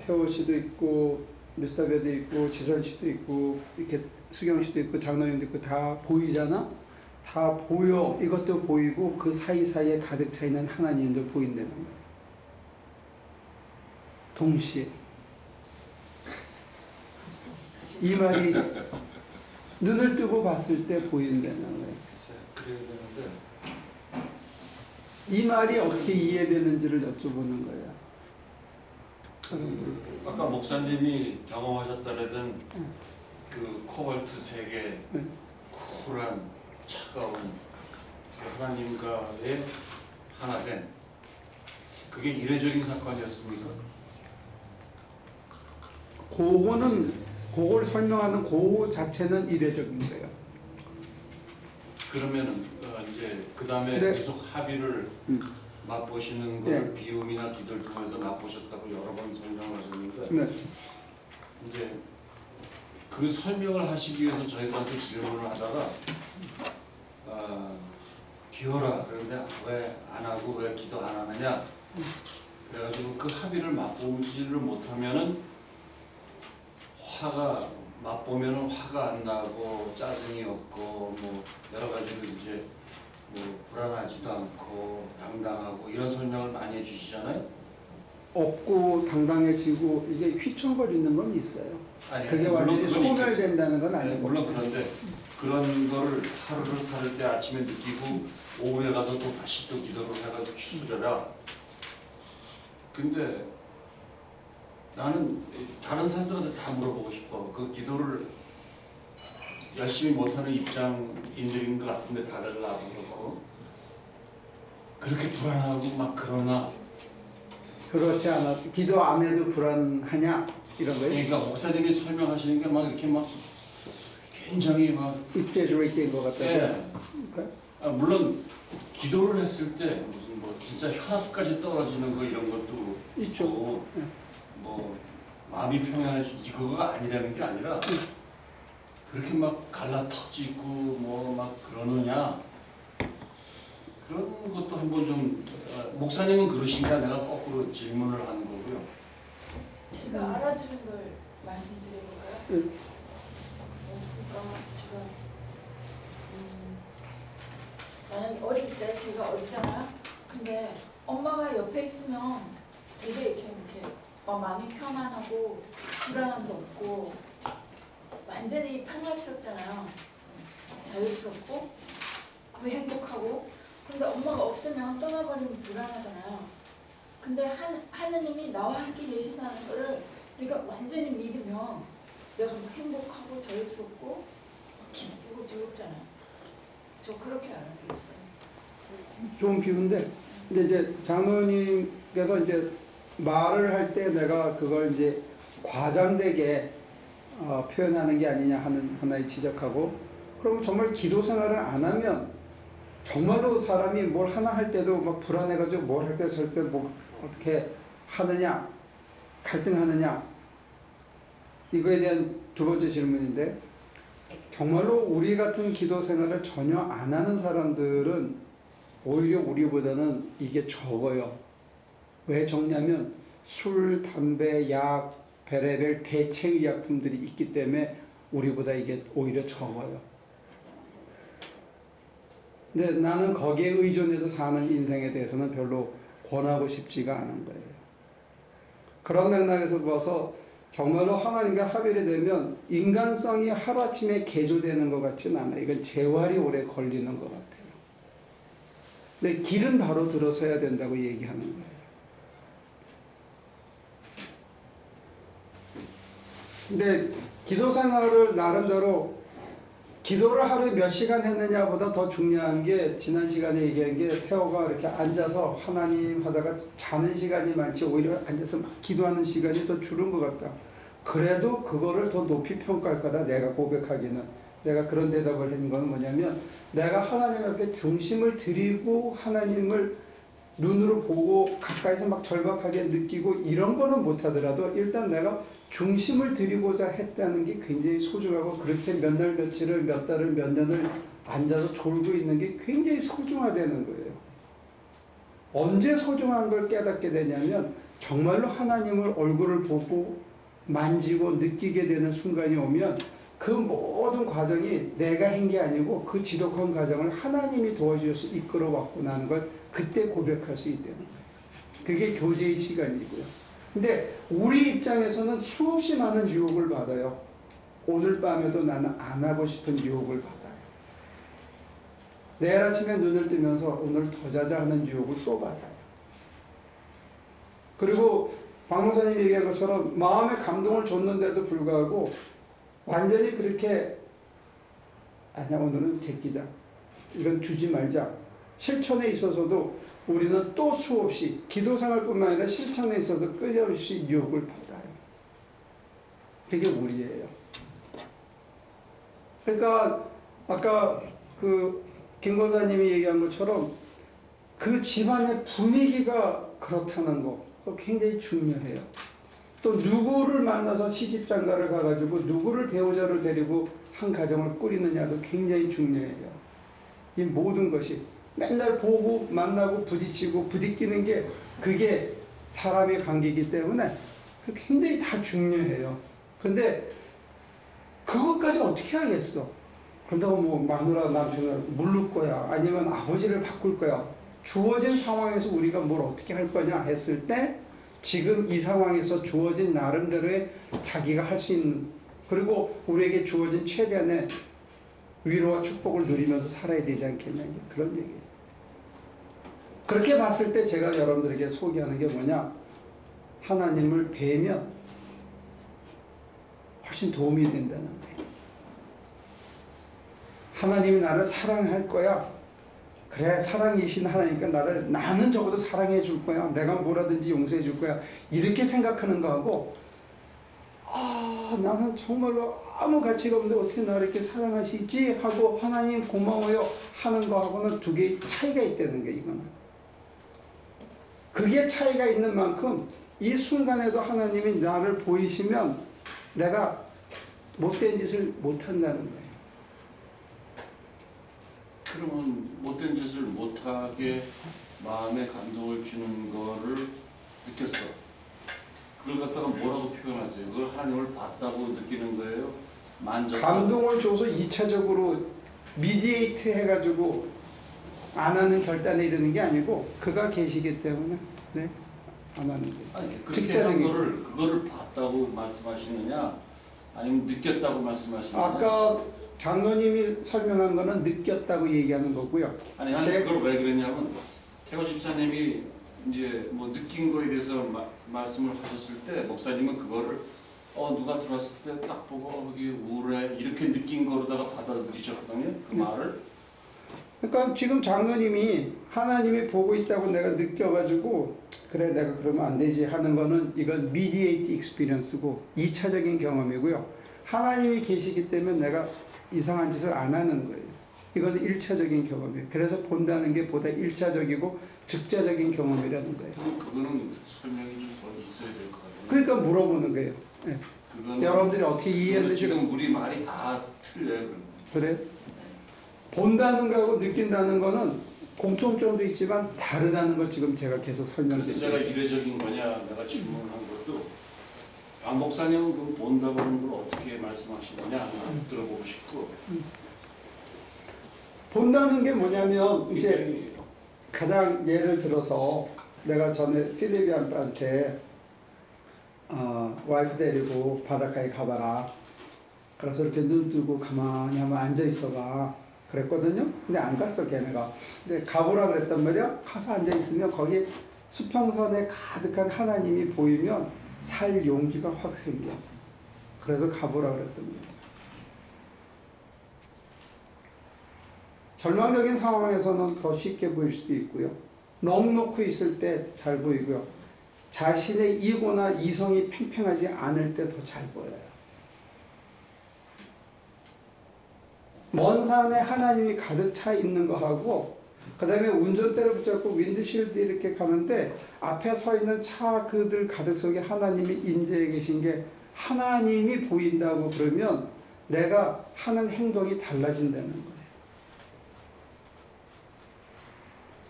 태호 씨도 있고 미스터 배도 있고 지선 씨도 있고 이렇게 수경 씨도 있고 장로님도 있고 다 보이잖아. 다 보여. 이것도 보이고 그 사이사이에 가득 차 있는 하나님도 보인다는 거야. 동시에. 이 말이 눈을 뜨고 봤을 때 보인다는 거야.
그래야 되는데
이 말이 어떻게 이해되는지를 여쭤보는 거야. 사람들.
아까 목사님이 경험하셨다라던 그 코발트 세계 쿨한 차가운 그 하나님과의 하나된 그게 이례적인 사건이었습니까?
그걸 설명하는 그 자체는 이례적인 거예요.
그러면은 이제 그 다음에
네.
계속 합의를 맛보시는 걸 비움이나 기도를 통해서 맛보셨다고 여러 번 설명을 하셨는데
네.
이제 그 설명을 하시기 위해서 저희들한테 질문을 하다가 비워라 그런데 왜 안 하고 왜 기도 안 하느냐 그래가지고 그 합의를 맛보지를 못하면은 맛보면은 화가 안 나고 짜증이 없고 뭐 여러 가지로 이제 뭐 불안하지도 않고 당당하고 이런 설명을 많이 해주시잖아요.
없고 당당해지고 이게 휘청거리는 건 있어요.
아니,
그게
물론
완전히
그건 있겠죠.
소멸된다는 건
아니,
아니고.
물론 그런데 그런 거를 하루를 살을 때 아침에 느끼고 오후에 가서 또 다시 또 기도를 해가지고 추스려라. 근데 나는 다른 사람들한테 다 물어보고 싶어. 그 기도를 열심히 못하는 입장인들인 것 같은데 다들 나도 그렇고 그렇게 불안하고 막 그러나
그렇지 않아. 기도 안 해도 불안하냐 이런 거예요.
그러니까 목사님이 설명하시는 게 막 이렇게 막 굉장히 막
입체적인 것 같아요.
예.
그러니까
물론 기도를 했을 때 무슨 뭐 진짜 혈압까지 떨어지는 거 이런 것도
있죠.
있고 뭐 마음이 평안해지 이거가 아니라는 게 아니라 그렇게 막 갈라터지고 뭐 막 그러느냐 그런 것도 한번 좀 목사님은 그러신가 내가 거꾸로 질문을 하는 거고요.
제가 알아주는 걸 말씀드려볼까요? 그러니까 제가 만약에 어릴 때 제가 어리잖아요. 근데 엄마가 옆에 있으면 되게 이렇게 막 마음이 편안하고 불안함도 없고 완전히 평화스럽잖아요. 자유스럽고 행복하고. 근데 엄마가 없으면 떠나버리면 불안하잖아요. 근데 하느님이 나와 함께 계신다는 거를 우리가 완전히 믿으면 내가 행복하고 자유스럽고 기쁘고 즐겁잖아요. 저 그렇게 알아들었어요.
좀 비운데, 근데 이제 장로님께서 이제 말을 할 때 내가 그걸 이제 과장되게 표현하는 게 아니냐 하는 하나의 지적하고, 그럼 정말 기도 생활을 안 하면 정말로 사람이 뭘 하나 할 때도 막 불안해가지고 뭘 할 때 절대 뭐 어떻게 하느냐, 갈등하느냐, 이거에 대한 두 번째 질문인데, 정말로 우리 같은 기도 생활을 전혀 안 하는 사람들은 오히려 우리보다는 이게 적어요. 왜 적냐면 술, 담배, 약, 별의별 대체의약품들이 있기 때문에 우리보다 이게 오히려 적어요. 근데 나는 거기에 의존해서 사는 인생에 대해서는 별로 권하고 싶지가 않은 거예요. 그런 맥락에서 봐서 정말로 하나님과 합의를 되면 인간성이 하루아침에 개조되는 것 같지는 않아요. 이건 재활이 오래 걸리는 것 같아요. 근데 길은 바로 들어서야 된다고 얘기하는 거예요. 근데 기도 생활을 나름대로 기도를 하루에 몇 시간 했느냐보다 더 중요한 게 지난 시간에 얘기한 게 태호가 이렇게 앉아서 하나님 하다가 자는 시간이 많지 오히려 앉아서 막 기도하는 시간이 더 줄은 것 같다. 그래도 그거를 더 높이 평가할 거다. 내가 고백하기는. 내가 그런 대답을 한 건 뭐냐면 내가 하나님 앞에 중심을 드리고 하나님을 눈으로 보고 가까이서 막 절박하게 느끼고 이런 거는 못하더라도 일단 내가 중심을 드리고자 했다는 게 굉장히 소중하고 그렇게 몇 날 며칠을 몇 달을 몇 년을 앉아서 졸고 있는 게 굉장히 소중하다는 거예요. 언제 소중한 걸 깨닫게 되냐면 정말로 하나님을 얼굴을 보고 만지고 느끼게 되는 순간이 오면 그 모든 과정이 내가 한 게 아니고 그 지독한 과정을 하나님이 도와주셔서 이끌어왔구나 하는 걸 그때 고백할 수 있다는 거예요. 그게 교제의 시간이고요. 근데 우리 입장에서는 수없이 많은 유혹을 받아요. 오늘 밤에도 나는 안 하고 싶은 유혹을 받아요. 내일 아침에 눈을 뜨면서 오늘 더 자자 하는 유혹을 또 받아요. 그리고 박 목사님이 얘기한 것처럼 마음의 감동을 줬는데도 불구하고 완전히 그렇게 아니야 오늘은 제끼자 이건 주지 말자 실천에 있어서도 우리는 또 수없이 기도생활뿐만 아니라 실천에 있어서 끊임없이 유혹을 받아요. 그게 우리예요. 그러니까 아까 김 권사님이 얘기한 것처럼 그 집안의 분위기가 그렇다는 거 그거 굉장히 중요해요. 또 누구를 만나서 시집장가를 가가지고 누구를 배우자를 데리고 한 가정을 꾸리느냐도 굉장히 중요해요. 이 모든 것이 맨날 보고 만나고 부딪히고 부딪히는 게 그게 사람의 관계이기 때문에 굉장히 다 중요해요. 근데 그것까지 어떻게 하겠어? 그런다고 뭐 마누라 남편을 물를 거야 아니면 아버지를 바꿀 거야 주어진 상황에서 우리가 뭘 어떻게 할 거냐 했을 때 지금 이 상황에서 주어진 나름대로의 자기가 할 수 있는 그리고 우리에게 주어진 최대한의 위로와 축복을 누리면서 살아야 되지 않겠냐 그런 얘기예요. 그렇게 봤을 때 제가 여러분들에게 소개하는 게 뭐냐 하나님을 뵈면 훨씬 도움이 된다는 거예요. 하나님이 나를 사랑할 거야. 그래 사랑이신 하나니까 나는 적어도 사랑해 줄 거야. 내가 뭐라든지 용서해 줄 거야. 이렇게 생각하는 거하고 나는 정말로 아무 가치가 없는데 어떻게 나를 이렇게 사랑하시지 하고 하나님 고마워요 하는 거하고는 두 개의 차이가 있다는 게 이거는. 그게 차이가 있는 만큼 이 순간에도 하나님이 나를 보이시면 내가 못된 짓을 못한다는 거예요.
그러면 못된 짓을 못하게 마음에 감동을 주는 거를 느꼈어. 그걸 갖다가 뭐라고 표현하세요? 그걸 하나님을 봤다고 느끼는 거예요?
감동을 줘서 2차적으로 미디에이트 해가지고 안 하는 결단에 이르는 게 아니고 그가 계시기 때문에 네, 안 하는 거예요.
그렇게 한 거를 그거를 봤다고 말씀하시느냐 아니면 느꼈다고 말씀하시느냐?
아까 장로님이 설명한 거는 느꼈다고 얘기하는 거고요.
아니 그걸 왜 그랬냐면 태호 집사님이 이제 뭐 느낀 거에 대해서 말씀을 하셨을 때 목사님은 그거를 누가 들어왔을 때 딱 보고 여기 우울해 이렇게 느낀 거로다가 받아들이셨거든요. 그 말을.
그러니까 지금 장로님이 하나님이 보고 있다고 내가 느껴가지고 그래 내가 그러면 안 되지 하는 거는 이건 미디에이트 익스피리언스고 2차적인 경험이고요. 하나님이 계시기 때문에 내가 이상한 짓을 안 하는 거예요. 이건 1차적인 경험이에요. 그래서 본다는 게 보다 1차적이고 즉자적인 경험이라는 거예요.
그거는 설명이 좀 더 있어야 될 것 같아요.
그러니까 물어보는 거예요. 네. 여러분들이 어떻게 이해했는지
지금 우리 말이 다 틀려요.
그래? 본다는 거하고 느낀다는 거는 공통점도 있지만 다르다는 걸 지금 제가 계속 설명드리고
제가 이례적인 거냐 내가 질문한 것도 안 목사님은 그 본다고 하는 걸 어떻게 말씀하시느냐 들어보고 싶고
본다는 게 뭐냐면 이제 가장 예를 들어서 내가 전에 필리비안한테 와이프 데리고 바닷가에 가봐라. 그래서 이렇게 눈 뜨고 가만히 한번 앉아 있어봐. 그랬거든요. 근데 안 갔어 걔네가. 근데 가보라 그랬단 말이야. 가서 앉아 있으면 거기 수평선에 가득한 하나님이 보이면 살 용기가 확 생겨. 그래서 가보라 그랬단 말이야. 절망적인 상황에서는 더 쉽게 보일 수도 있고요. 넉넉히 있을 때 잘 보이고요. 자신의 이고나 이성이 팽팽하지 않을 때 더 잘 보여요. 먼 산에 하나님이 가득 차 있는 거하고 그 다음에 운전대를 붙잡고 윈드실드 이렇게 가는데 앞에 서 있는 차 그들 가득 속에 하나님이 임재해 계신 게 하나님이 보인다고 그러면 내가 하는 행동이 달라진다는 거예요.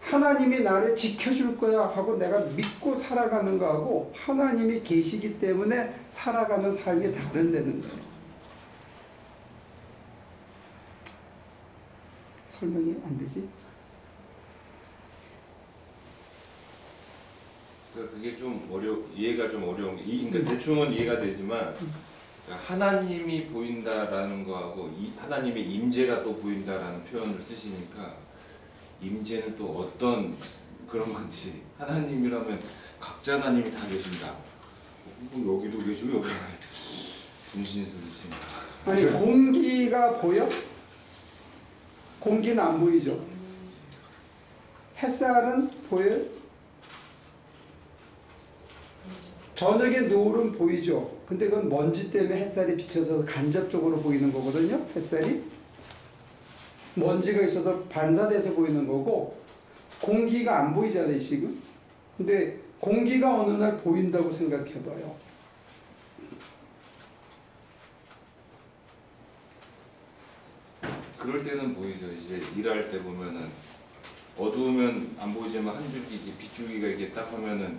하나님이 나를 지켜줄 거야 하고 내가 믿고 살아가는 거하고 하나님이 계시기 때문에 살아가는 삶이 다른다는 거예요. 설명이 안 되지?
그러니까 그게 좀 이해가 좀 어려운 게 그러니까 대충은 이해가 되지만 그러니까 하나님이 보인다라는 거하고 하나님의 임재가 또 보인다라는 표현을 쓰시니까 임재는 또 어떤 그런 건지 하나님이라면 각자 하나님이 다 계신다. 여기도 계시고 여기 분신술이신가?
아니 공기가 보여? 공기는 안 보이죠. 햇살은 보여요? 저녁에 노을은 보이죠. 근데 그건 먼지 때문에 햇살이 비쳐서 간접적으로 보이는 거거든요. 햇살이 먼지가 있어서 반사돼서 보이는 거고 공기가 안 보이잖아요 지금. 근데 공기가 어느 날 보인다고 생각해봐요.
그럴 때는 보이죠. 이제 일할 때 보면은 어두우면 안 보이지만 한 줄기 이게 빗줄기가 이게 딱 하면은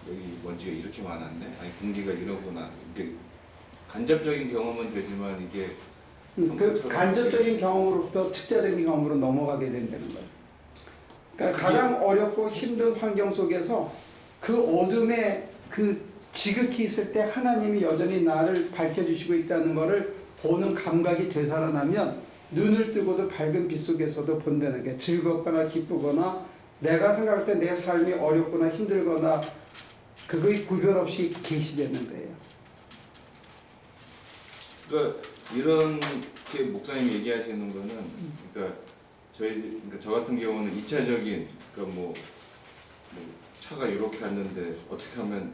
여기 먼지가 이렇게 많았네. 아니 공기가 이러구나. 이게 간접적인 경험은 되지만 이게
그 간접적인 경험으로부터 측자적인 경험으로 넘어가게 된다는 거예요. 그러니까 가장 어렵고 힘든 환경 속에서 그 어둠에 그 지극히 있을 때 하나님이 여전히 나를 밝혀주시고 있다는 것을 보는 감각이 되살아나면 눈을 뜨고도 밝은 빛 속에서도 본다는 게 즐겁거나 기쁘거나 내가 생각할 때 내 삶이 어렵거나 힘들거나 그거의 구별 없이 계시되는 거예요.
그러니까 이렇게 목사님이 얘기하시는 거는 그러니까 그러니까 저 같은 경우는 2차적인 그러니까 뭐 차가 이렇게 왔는데 어떻게 하면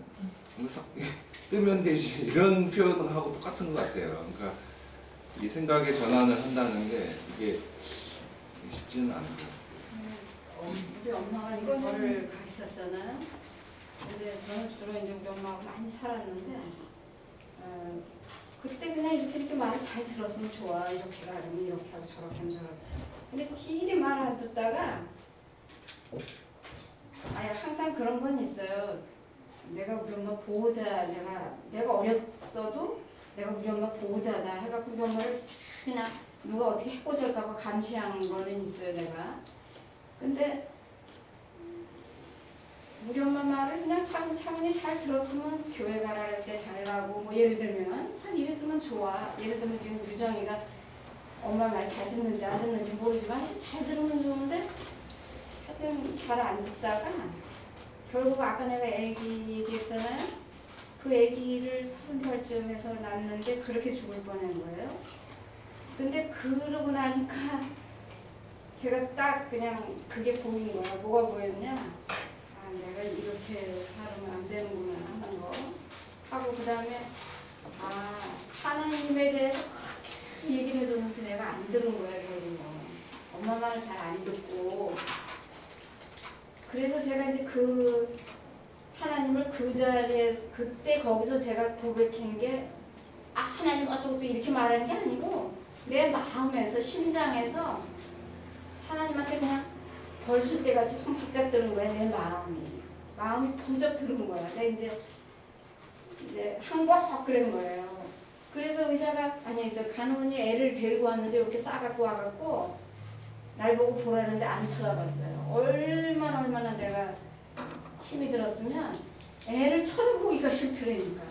뜨면 되지 이런 표현하고 똑같은 것 같아요. 그러니까 이 생각의 전환을 한다는 게 이게 쉽지는 않은 것 같아요.
우리 엄마가 이제 저를 가르쳤잖아요. 근데 저는 주로 이제 우리 엄마하고 많이 살았는데 그때 그냥 이렇게 말을 잘 들었으면 좋아. 이렇게 하면 이렇게 하고 저렇게 하면 저렇게. 근데 딜이 말 안 듣다가 아니 항상 그런 건 있어요. 내가 우리 엄마 보호자 내가 어렸어도 내가 우리 엄마 보호자다 해갖고 우리 엄마를 그냥 누가 어떻게 해코질까봐 감시한 거는 있어요 내가. 근데 우리 엄마 말을 그냥 차분히 잘 들었으면 교회 가라 할 때 잘 가고 뭐 예를 들면 한 이랬으면 좋아. 예를 들면 지금 우리 정이가 엄마 말 잘 듣는지 안 듣는지 모르지만 하여튼 잘 들으면 좋은데 하여튼 잘 안 듣다가 결국 아까 내가 애기 얘기했잖아요. 그 애기를 30살쯤 해서 낳는데 그렇게 죽을 뻔한 거예요. 근데 그러고 나니까 제가 딱 그냥 그게 보인 거야. 뭐가 보였냐? 아, 내가 이렇게 살면 안 되는구나 하는 거 하고 그 다음에 아, 하나님에 대해서 그렇게 얘기를 해줬는데 내가 안 들은 거야 결국은. 엄마 말을 잘 안 듣고 그래서 제가 이제 그 하나님을 그 자리에 그때 거기서 제가 고백한 게 아 하나님 어쩌고저쩌고 이렇게 말하는 게 아니고 내 마음에서 심장에서 하나님한테 그냥 벌술 때 같이 손 바짝 드는 거야. 내 마음이 번쩍 드는 거야. 내가 이제 한국 그런 거예요. 그래서 의사가 아니 저 간호원이 애를 데리고 왔는데 이렇게 싸갖고 와갖고 날 보고 보라는데 안 쳐다봤어요. 얼마나 내가 힘이 들었으면 애를 쳐다보기가 싫더라니까.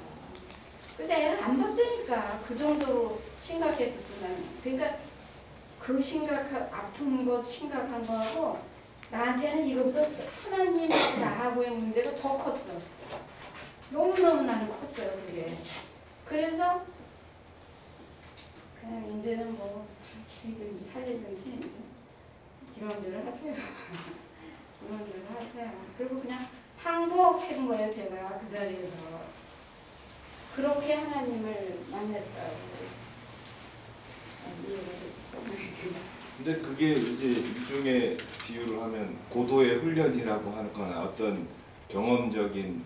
그래서 애를 안 봤다니까. 그 정도로 심각했었어 나는. 그러니까 그 아픈 거 심각한 거하고 나한테는 이거보다 하나님하고 나하고의 문제가 더 컸어. 너무너무 나는 컸어요 그게. 그래서 그냥 이제는 뭐 죽이든지 살리든지 이제 이런 대로 하세요. 이런 대로 하세요. 그리고 그냥 항복한 거예요 제가 그 자리에서. 그렇게 하나님을 만났다고 이해가 됐어요.
근데 그게 이제 일종의 비유를 하면 고도의 훈련이라고 하거나 어떤 경험적인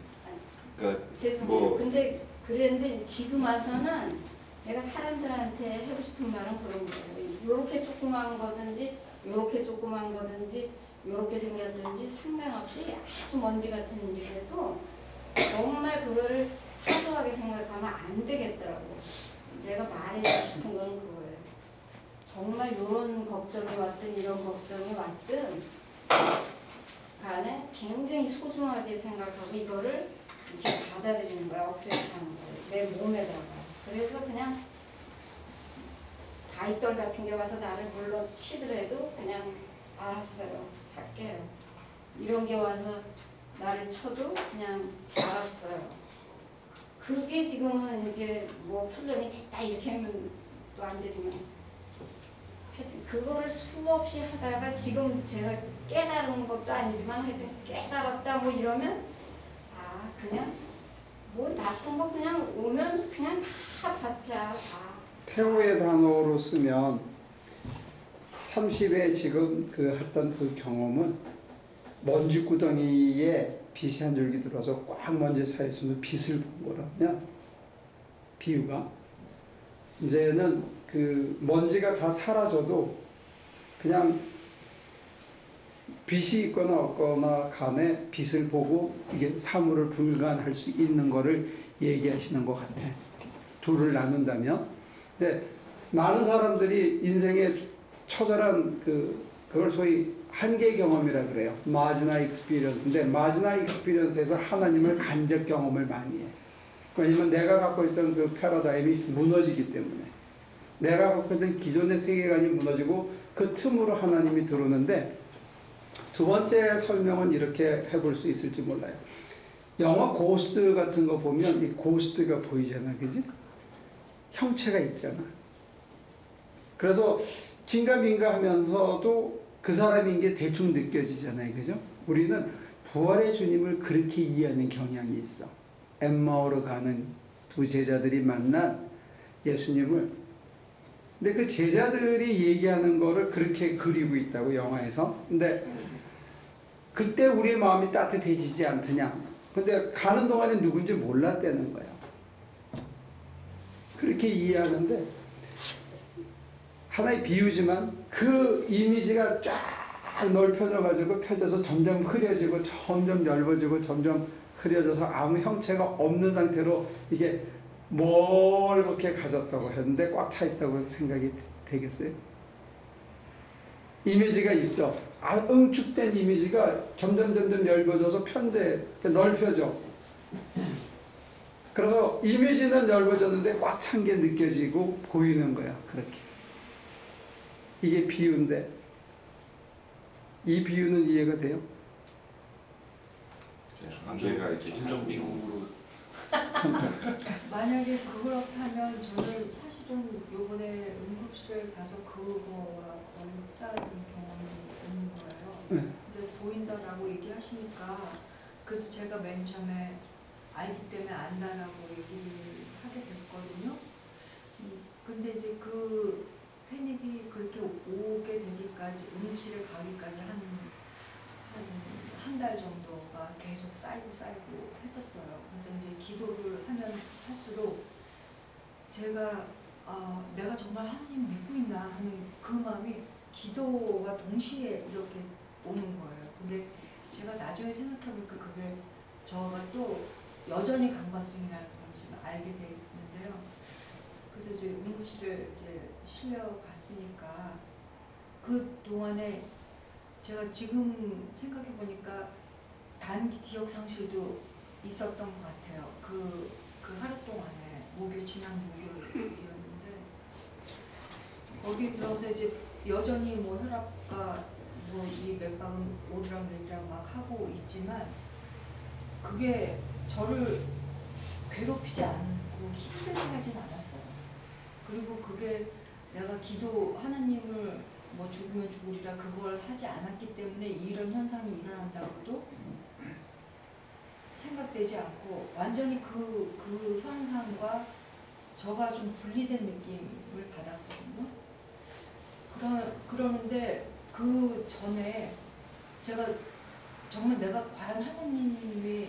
그러니까
죄송해요.
뭐
근데 그랬는데 지금 와서는 내가 사람들한테 하고 싶은 말은 그런 거예요. 요렇게 조그만 거든지 요렇게 조그만 거든지 요렇게 생겼든지 상관없이 아주 먼지 같은 일이라도 정말 그거를 사소하게 생각하면 안 되겠더라고. 내가 말해주고 싶은 건 그거예요. 정말 요런 걱정이 왔든 이런 걱정이 왔든 간에 굉장히 소중하게 생각하고 이거를 이렇게 받아들이는 거야. 억셉트하는 거예요. 내 몸에다가. 그래서 그냥 바위돌 같은 게 와서 나를 물러치더라도 그냥 알았어요. 할게요. 이런 게 와서 나를 쳐도 그냥 알았어요. 그게 지금은 이제 뭐 훈련이 됐다 이렇게 하면 또 안 되지만 하여튼 그거를 수없이 하다가 지금 제가 깨달은 것도 아니지만 하여튼 깨달았다 뭐 이러면 아 그냥 뭐 나쁜 거 그냥 오면 그냥 다 받자 다.
태호의 단어로 쓰면 30에 지금 그 했던 그 경험은 먼지 구덩이에 빛이 한 줄기 들어서 꽉 먼지 사이에서 빛을 본 거라면 비유가 이제는 그 먼지가 다 사라져도 그냥 빛이 있거나 없거나 간에 빛을 보고 이게 사물을 분간할 수 있는 거를 얘기하시는 것 같아. 둘을 나눈다면. 근데 많은 사람들이 인생의 처절한 그걸 소위 한계 경험이라 그래요. 마지널 익스피리언스인데 마지널 익스피리언스에서 하나님을 간접 경험을 많이 해. 왜냐면 내가 갖고 있던 그 패러다임이 무너지기 때문에 내가 갖고 있던 기존의 세계관이 무너지고 그 틈으로 하나님이 들어오는데 두 번째 설명은 이렇게 해볼 수 있을지 몰라요. 영화 고스트 같은 거 보면 이 고스트가 보이잖아, 그지? 형체가 있잖아. 그래서 진가민가 하면서도 그 사람인 게 대충 느껴지잖아요, 그죠? 우리는 부활의 주님을 그렇게 이해하는 경향이 있어. 엠마오로 가는 두 제자들이 만난 예수님을. 근데 그 제자들이 얘기하는 거를 그렇게 그리고 있다고, 영화에서. 근데 그때 우리의 마음이 따뜻해지지 않더냐. 근데 가는 동안에 누군지 몰랐다는 거야. 그렇게 이해하는데 하나의 비유지만 그 이미지가 쫙 넓혀져가지고 펴져서 점점 흐려지고 점점 넓어지고 점점 흐려져서 아무 형체가 없는 상태로 이게 멀게 가졌다고 했는데 꽉 차 있다고 생각이 되겠어요? 이미지가 있어. 응축된 이미지가 점점 넓어져서 넓혀져. 그래서 이미지는 넓어졌는데 꽉 찬 게 느껴지고 보이는 거야. 그렇게. 이게 비유인데 이 비유는 이해가 돼요?
저희가 이렇게
점점 미국으로.
만약에 그렇다면 저는 사실은 요번에 응급실을 가서 그거와 거의 흡사한 경험이 있는 거예요.
네.
이제 보인다라고 얘기하시니까 그래서 제가 맨 처음에 알기 때문에 안다라고 얘기를 하게 됐거든요. 근데 이제 그 패닉이 그렇게 오게 되기까지 응급실에 가기까지 한 달 정도가 계속 쌓이고 했었어요. 그래서 이제 기도를 하면 할수록 제가 내가 정말 하나님 믿고 있나 하는 그 마음이 기도와 동시에 이렇게 오는 거예요. 근데 제가 나중에 생각해보니까 그게 저가 또 여전히 강박증이라는 것을 알게 돼 있는데요. 그래서 이제 응급실에 이제 실려갔으니까 그 동안에 제가 지금 생각해 보니까 단기 기억 상실도 있었던 것 같아요. 그 하루 동안에 지난 목요일이었는데 거기 들어서 이제 여전히 뭐 혈압과 뭐 이 맥박은 오르락내리락 막 하고 있지만 그게 저를 괴롭히지 않고 힘들게 하진 않았어요. 그리고 그게 내가 하나님을 뭐 죽으면 죽으리라 그걸 하지 않았기 때문에 이런 현상이 일어난다고도 생각되지 않고 완전히 그 현상과 저가 좀 분리된 느낌을 받았거든요. 그러는데 그 전에 제가 정말 내가 과연 하나님이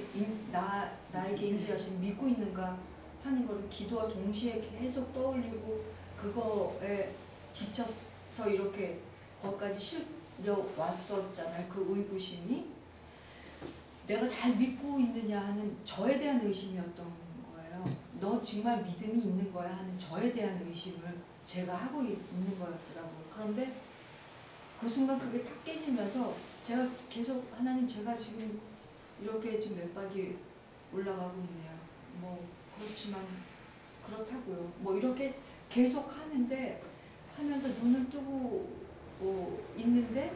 나에게 인도하신 믿고 있는가 하는 걸 기도와 동시에 계속 떠올리고 그거에 지쳐서 이렇게 거기까지 실려왔었잖아요. 그 의구심이 내가 잘 믿고 있느냐 하는 저에 대한 의심이었던 거예요. 너 정말 믿음이 있는 거야 하는 저에 대한 의심을 제가 하고 있는 거였더라고요. 그런데 그 순간 그게 탁 깨지면서 제가 계속 하나님 제가 지금 이렇게 지금 맥박이 올라가고 있네요. 뭐 그렇지만 그렇다고요. 뭐 이렇게 계속 하면서 눈을 뜨고 있는데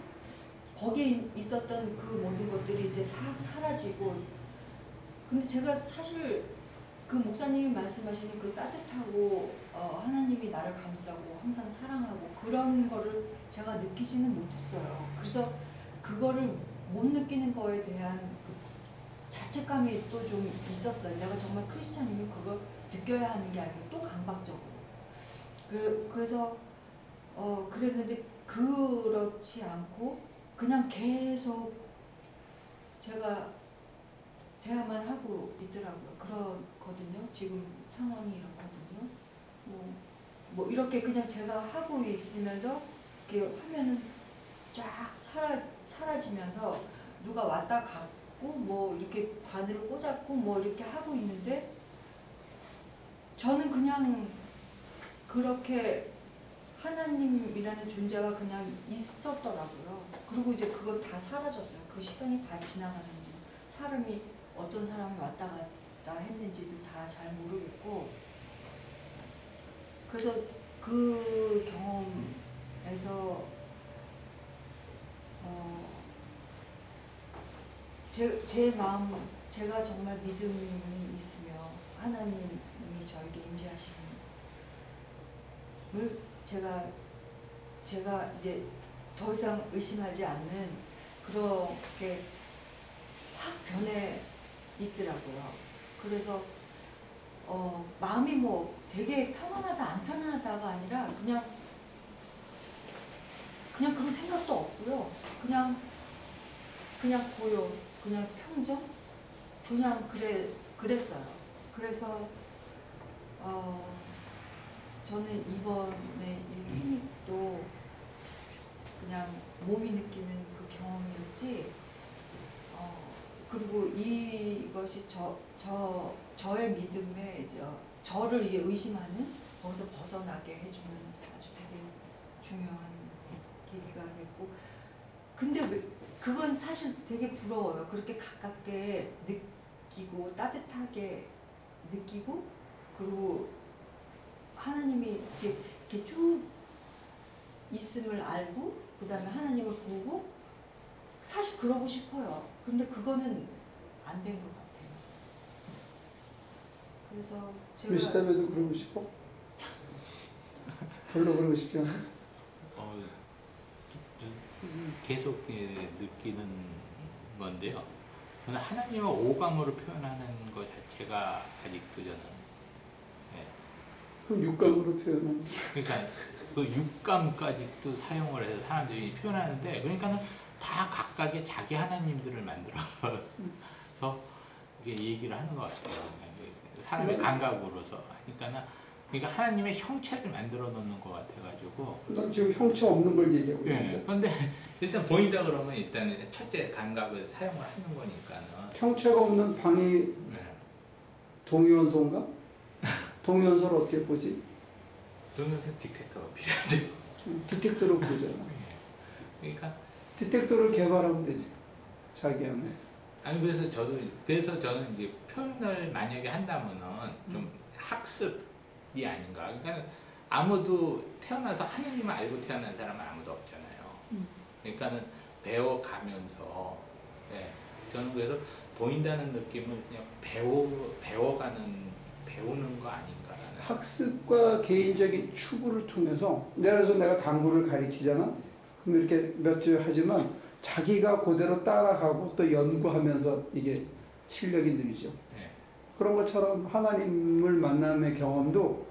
거기에 있었던 그 모든 것들이 이제 싹 사라지고 근데 제가 사실 그 목사님이 말씀하시는 그 따뜻하고 하나님이 나를 감싸고 항상 사랑하고 그런 거를 제가 느끼지는 못했어요. 그래서 그거를 못 느끼는 거에 대한 그 자책감이 또 좀 있었어요. 내가 정말 크리스찬이면 그걸 느껴야 하는 게 아니고 또 강박적으로. 그래서 그랬는데 그렇지 않고 그냥 계속 제가 대화만 하고 있더라고요. 그렇거든요. 지금 상황이 이렇거든요. 뭐 이렇게 그냥 제가 하고 있으면서 이렇게 화면은 쫙 사라지면서 누가 왔다 갔고 뭐 이렇게 바늘을 꽂았고 뭐 이렇게 하고 있는데 저는 그냥 그렇게 하나님이라는 존재가 그냥 있었더라고요. 그리고 이제 그건 다 사라졌어요. 그 시간이 다 지나가는지 사람이 어떤 사람이 왔다 갔다 했는지도 다 잘 모르겠고 그래서 그 경험에서 제 마음 제가 정말 믿음이 있으며 하나님이 저에게 임재하시는 을 제가 이제 더 이상 의심하지 않는 그렇게 확 변해 있더라고요. 그래서 마음이 뭐 되게 편안하다 안 편안하다가 아니라 그냥 그런 생각도 없고요. 그냥 고요. 그냥 평정. 그냥 그랬어요. 그래서 저는 이번에 이 피닉도 그냥 몸이 느끼는 그 경험이었지. 그리고 이것이 저의 믿음에 이제 저를 이제 의심하는 거기서 벗어나게 해주는 아주 되게 중요한 계기가 됐고, 근데 왜 그건 사실 되게 부러워요. 그렇게 가깝게 느끼고 따뜻하게 느끼고 그리고 하나님이 이렇게 쭉 있음을 알고 그 다음에 하나님을 보고 사실 그러고 싶어요. 근데 그거는 안 된 것 같아요. 그래서 제가
그리스도에도 그러고 싶어? 별로 그러고 싶지 않아?
계속 느끼는 건데요. 저는 하나님을 오감으로 표현하는 것 자체가 아직도 저는
그럼 육감으로 표현하는
그러니까 그 육감까지도 사용을 해서 사람들이 표현하는데 그러니까는 다 각각의 자기 하나님들을 만들어서 이게 얘기를 하는 것 같아요. 사람의 감각으로서 그러니까 하나님의 형체를 만들어 놓는 것 같아가지고.
난 지금 형체 없는 걸 얘기하고 있는데.
그런데 일단 보인다 그러면 일단 첫째 감각을 사용을 하는 거니까는.
형체가 없는 방이 동위원소인가? 동위원소를 어떻게 보지?
동위원소 디텍터가 필요하죠.
디텍터로 보잖아.
그러니까
디텍터를 개발하면 되지. 자기 안에.
아니 그래서 저는 이제 표현을 만약에 한다면은 좀 학습이 아닌가. 그러니까 아무도 태어나서 하나님을 알고 태어난 사람은 아무도 없잖아요. 그러니까는 배워가면서 저는 그래서 보인다는 느낌은 그냥 배우는 거 아닌가라는.
학습과 개인적인 추구를 통해서 그래서 내가 당구를 가르치잖아. 그럼 이렇게 몇 주 하지만 자기가 그대로 따라가고 또 연구하면서 이게 실력이 늘죠. 그런 것처럼 하나님을 만남의 경험도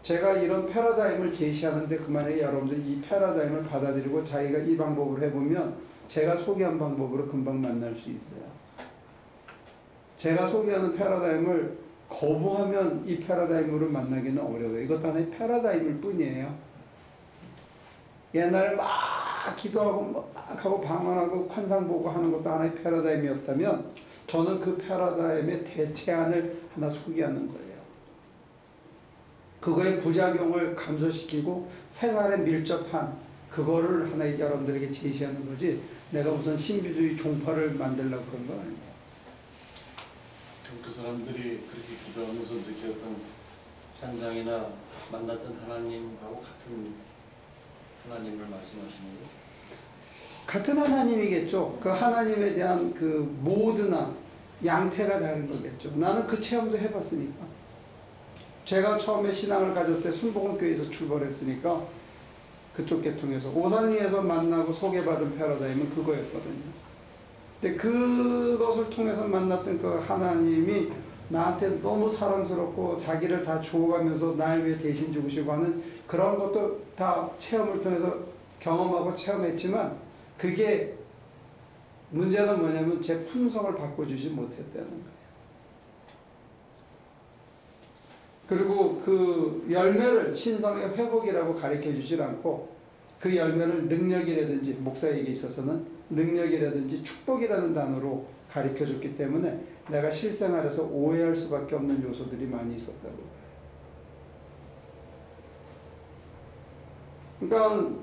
제가 이런 패러다임을 제시하는데 그만에 여러분들 이 패러다임을 받아들이고 자기가 이 방법을 해보면 제가 소개한 방법으로 금방 만날 수 있어요. 제가 소개하는 패러다임을 거부하면 이 패러다임으로 만나기는 어려워요. 이것도 하나의 패러다임일 뿐이에요. 옛날에 막 기도하고 막 하고 방언하고 환상 보고 하는 것도 하나의 패러다임이었다면 저는 그 패러다임의 대체안을 하나 소개하는 거예요. 그거의 부작용을 감소시키고 생활에 밀접한 그거를 하나 여러분들에게 제시하는 거지 내가 무슨 신비주의 종파를 만들려고 그런 건 아니에요.
그 사람들이 그렇게 기도하면서 느꼈던 환상이나 만났던 하나님하고 같은 하나님을 말씀하시는 거예요?
같은 하나님이겠죠. 그 하나님에 대한 그 모드나 양태가 다른 거겠죠. 나는 그 체험도 해봤으니까. 제가 처음에 신앙을 가졌을 때 순복음교회에서 출발했으니까 그쪽 계통에서 오산리에서 만나고 소개받은 패러다임은 그거였거든요. 근데 그것을 통해서 만났던 그 하나님이 나한테 너무 사랑스럽고 자기를 다 주어가면서 날 위해 대신 죽으시고 하는 그런 것도 다 체험을 통해서 경험하고 체험했지만 그게 문제는 뭐냐면 제 품성을 바꿔주지 못했다는 거예요. 그리고 그 열매를 신성의 회복이라고 가르쳐 주질 않고 그 열매를 능력이라든지 목사에게 있어서는 능력이라든지 축복이라는 단어로 가르쳐 줬기 때문에 내가 실생활에서 오해할 수밖에 없는 요소들이 많이 있었다고 봐요. 그러니까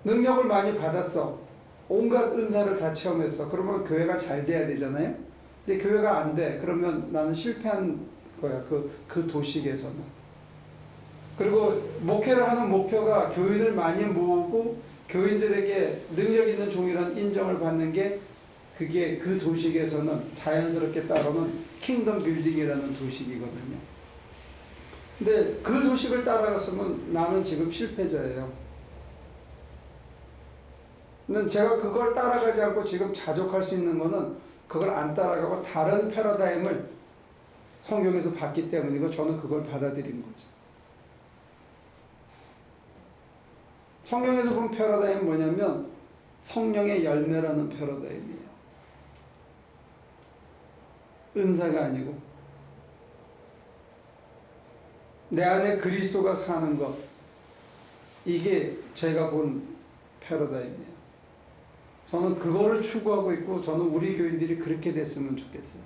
능력을 많이 받았어. 온갖 은사를 다 체험했어. 그러면 교회가 잘 돼야 되잖아요. 근데 교회가 안 돼. 그러면 나는 실패한 거야. 그 도식에서는. 그리고 목회를 하는 목표가 교인을 많이 모으고 교인들에게 능력 있는 종이라는 인정을 받는 게 그게 그 도식에서는 자연스럽게 따라오는 킹덤 빌딩이라는 도식이거든요. 근데 그 도식을 따라갔으면 나는 지금 실패자예요. 근데 제가 그걸 따라가지 않고 지금 자족할 수 있는 거는 그걸 안 따라가고 다른 패러다임을 성경에서 봤기 때문이고 저는 그걸 받아들인 거죠. 성경에서 본 패러다임은 뭐냐면 성령의 열매라는 패러다임이에요. 은사가 아니고 내 안에 그리스도가 사는 것, 이게 제가 본 패러다임이에요. 저는 그거를 추구하고 있고 저는 우리 교인들이 그렇게 됐으면 좋겠어요.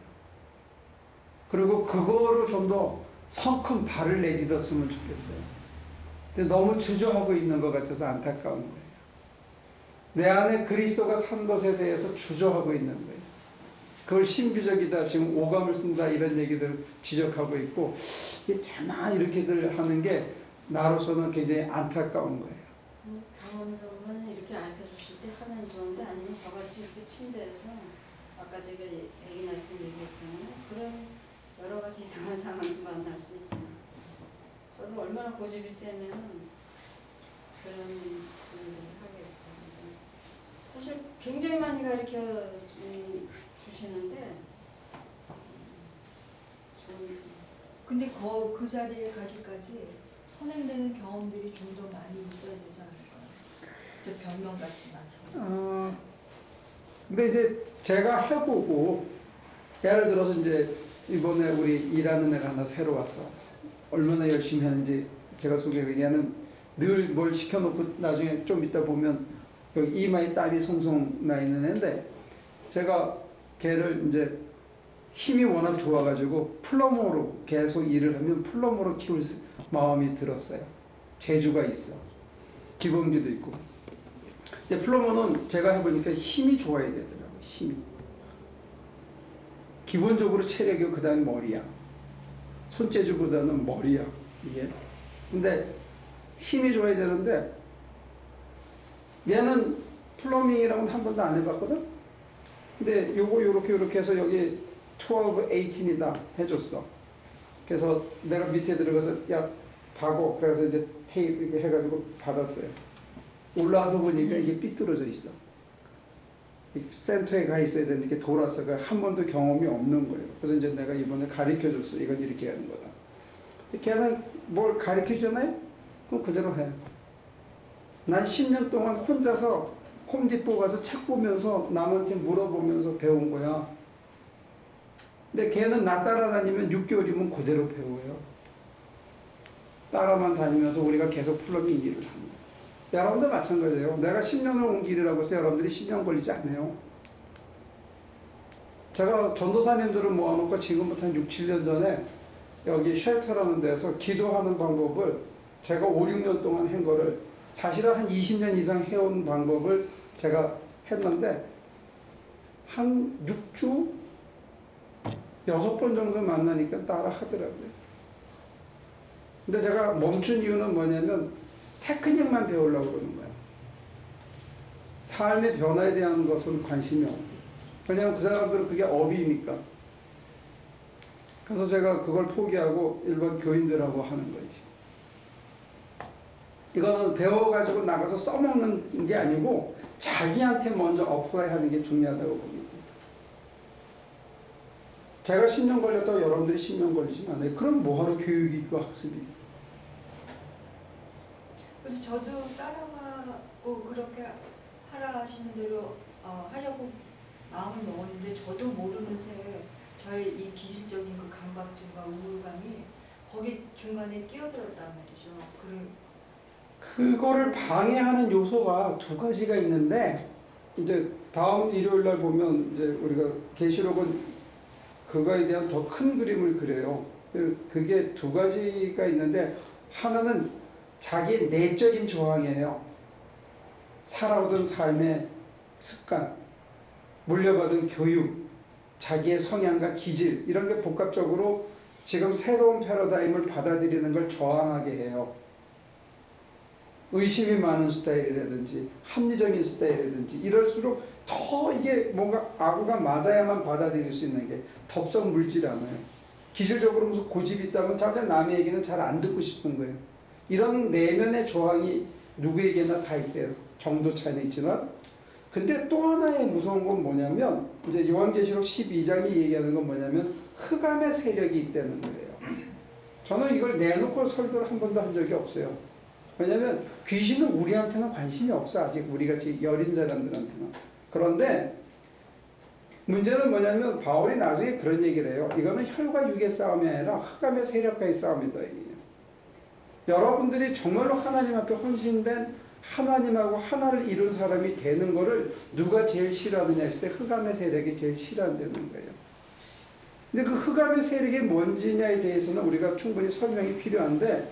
그리고 그거로 좀 더 성큼 발을 내딛었으면 좋겠어요. 근데 너무 주저하고 있는 것 같아서 안타까운 거예요. 내 안에 그리스도가 산 것에 대해서 주저하고 있는 거예요. 그걸 신비적이다, 지금 오감을 쓴다 이런 얘기들 지적하고 있고 이게 되나 이렇게들 하는 게 나로서는 굉장히 안타까운 거예요.
경험적으로는 이렇게 알려 주실 때 하면 좋은데 아니면 저같이 이렇게 침대에서 아까 제가 애기 낳을 때 얘기했잖아요. 그런 여러 가지 이상한 상황을 만날 수 있잖아요. 저도 얼마나 고집이 세면 그런 일들을 하겠어요. 사실 굉장히 많이 가르쳐 주시는데
근데 그 자리에 가기까지 선행되는 경험들이 좀 더 많이 있어야 되지 않을까요? 저 변명 같진 않습니다.
근데 이제 제가 해보고 예를 들어서 이제 이번에 우리 일하는 애가 하나 새로 왔어. 얼마나 열심히 하는지 제가 소개해. 얘는 늘 뭘 시켜놓고 나중에 좀 이따 보면 여기 이마에 땀이 송송 나 있는 애인데 제가 걔를 이제 힘이 워낙 좋아가지고 플러머로 계속 일을 하면 플러머로 키울 마음이 들었어요. 재주가 있어. 기본기도 있고. 근데 플러머는 제가 해보니까 힘이 좋아야 되더라고요. 힘이. 기본적으로 체력이고 그 다음에 머리야. 손재주보다는 머리야. 이게. 근데 힘이 좋아야 되는데 얘는 플러밍이라고는 한 번도 안 해봤거든? 근데 요거 요렇게 해서 여기 12, 18이다 해줬어. 그래서 내가 밑에 들어가서 야 박어. 그래서 이제 테이프 이렇게 해가지고 받았어요. 올라와서 보니까 이게 삐뚤어져 있어. 센터에 가 있어야 되는데 이렇게 돌아서 한 번도 경험이 없는 거예요. 그래서 이제 내가 이번에 가르쳐 줬어. 이건 이렇게 하는 거다. 걔는 뭘 가르쳐 주잖아요? 그럼 그대로 해. 난 10년 동안 혼자서 홈디포 가서 책 보면서 남한테 물어보면서 배운 거야. 근데 걔는 나 따라다니면 6개월이면 그대로 배워요. 따라만 다니면서 우리가 계속 플러밍 일을 하는 거예요. 여러분도 마찬가지예요. 내가 10년을 온 길이라고 해서 여러분들이 10년 걸리지 않아요. 제가 전도사님들을 모아놓고 지금부터 한 6, 7년 전에 여기 쉘터라는 데서 기도하는 방법을 제가 5, 6년 동안 한 거를 사실은 한 20년 이상 해온 방법을 제가 했는데 한 6주 6번 정도 만나니까 따라 하더라고요. 근데 제가 멈춘 이유는 뭐냐면 테크닉만 배우려고 그러는 거예요. 삶의 변화에 대한 것은 관심이 없고. 왜냐하면 그 사람들은 그게 업이니까. 그래서 제가 그걸 포기하고 일반 교인들하고 하는 거지. 이거는 배워가지고 나가서 써먹는 게 아니고 자기한테 먼저 어플라이 하는 게 중요하다고 봅니다. 제가 10년 걸렸다고 여러분들이 10년 걸리진 않아요. 그럼 뭐하러 교육이 있고 학습이 있어.
그래서 저도 따라가고 그렇게 하라 하시는 대로 하려고 마음을 먹었는데 저도 모르는 새에 저의 이 기질적인 그 감각증과 우울감이 거기 중간에 끼어들었단 말이죠.
그거를 방해하는 요소가 두 가지가 있는데 이제 다음 일요일 날 보면 이제 우리가 계시록은 그거에 대한 더 큰 그림을 그려요. 그게 두 가지가 있는데 하나는 자기 내적인 저항이에요. 살아오던 삶의 습관, 물려받은 교육, 자기의 성향과 기질 이런 게 복합적으로 지금 새로운 패러다임을 받아들이는 걸 저항하게 해요. 의심이 많은 스타일이라든지 합리적인 스타일이라든지 이럴수록 더 이게 뭔가 아구가 맞아야만 받아들일 수 있는 게 덥석 물질 않아요. 기질적으로 무슨 고집이 있다면 자자 남의 얘기는 잘 안 듣고 싶은 거예요. 이런 내면의 저항이 누구에게나 다 있어요. 정도 차이는 있지만. 근데 또 하나의 무서운 건 뭐냐면 이제 요한계시록 12장이 얘기하는 건 뭐냐면 흑암의 세력이 있다는 거예요. 저는 이걸 내놓고 설교를 한 번도 한 적이 없어요. 왜냐하면 귀신은 우리한테는 관심이 없어. 아직 우리같이 여린 사람들한테는. 그런데 문제는 뭐냐면 바울이 나중에 그런 얘기를 해요. 이거는 혈과 육의 싸움이 아니라 흑암의 세력과의 싸움이다. 여러분들이 정말로 하나님 앞에 헌신된 하나님하고 하나를 이룬 사람이 되는 거를 누가 제일 싫어하느냐 했을 때 흑암의 세력이 제일 싫어한다는 거예요. 근데 그 흑암의 세력이 뭔지냐에 대해서는 우리가 충분히 설명이 필요한데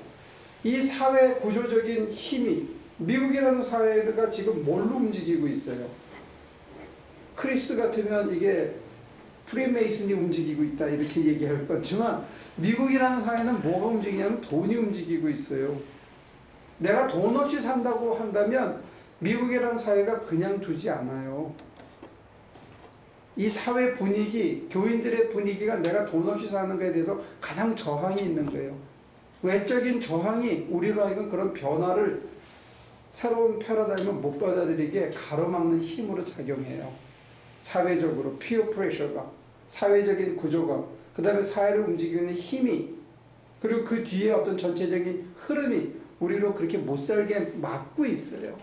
이 사회 구조적인 힘이 미국이라는 사회가 지금 뭘로 움직이고 있어요? 크리스 같으면 이게 프리메이슨이 움직이고 있다 이렇게 얘기할 거지만 미국이라는 사회는 뭐가 움직이냐면 돈이 움직이고 있어요. 내가 돈 없이 산다고 한다면 미국이라는 사회가 그냥 두지 않아요. 이 사회 분위기, 교인들의 분위기가 내가 돈 없이 사는 것에 대해서 가장 저항이 있는 거예요. 외적인 저항이 우리로 하여금 그런 변화를 새로운 패러다임을 못 받아들이게 가로막는 힘으로 작용해요. 사회적으로 피어 프레셔가, 사회적인 구조가, 그 다음에 사회를 움직이는 힘이, 그리고 그 뒤에 어떤 전체적인 흐름이 우리로 그렇게 못 살게 막고 있어요.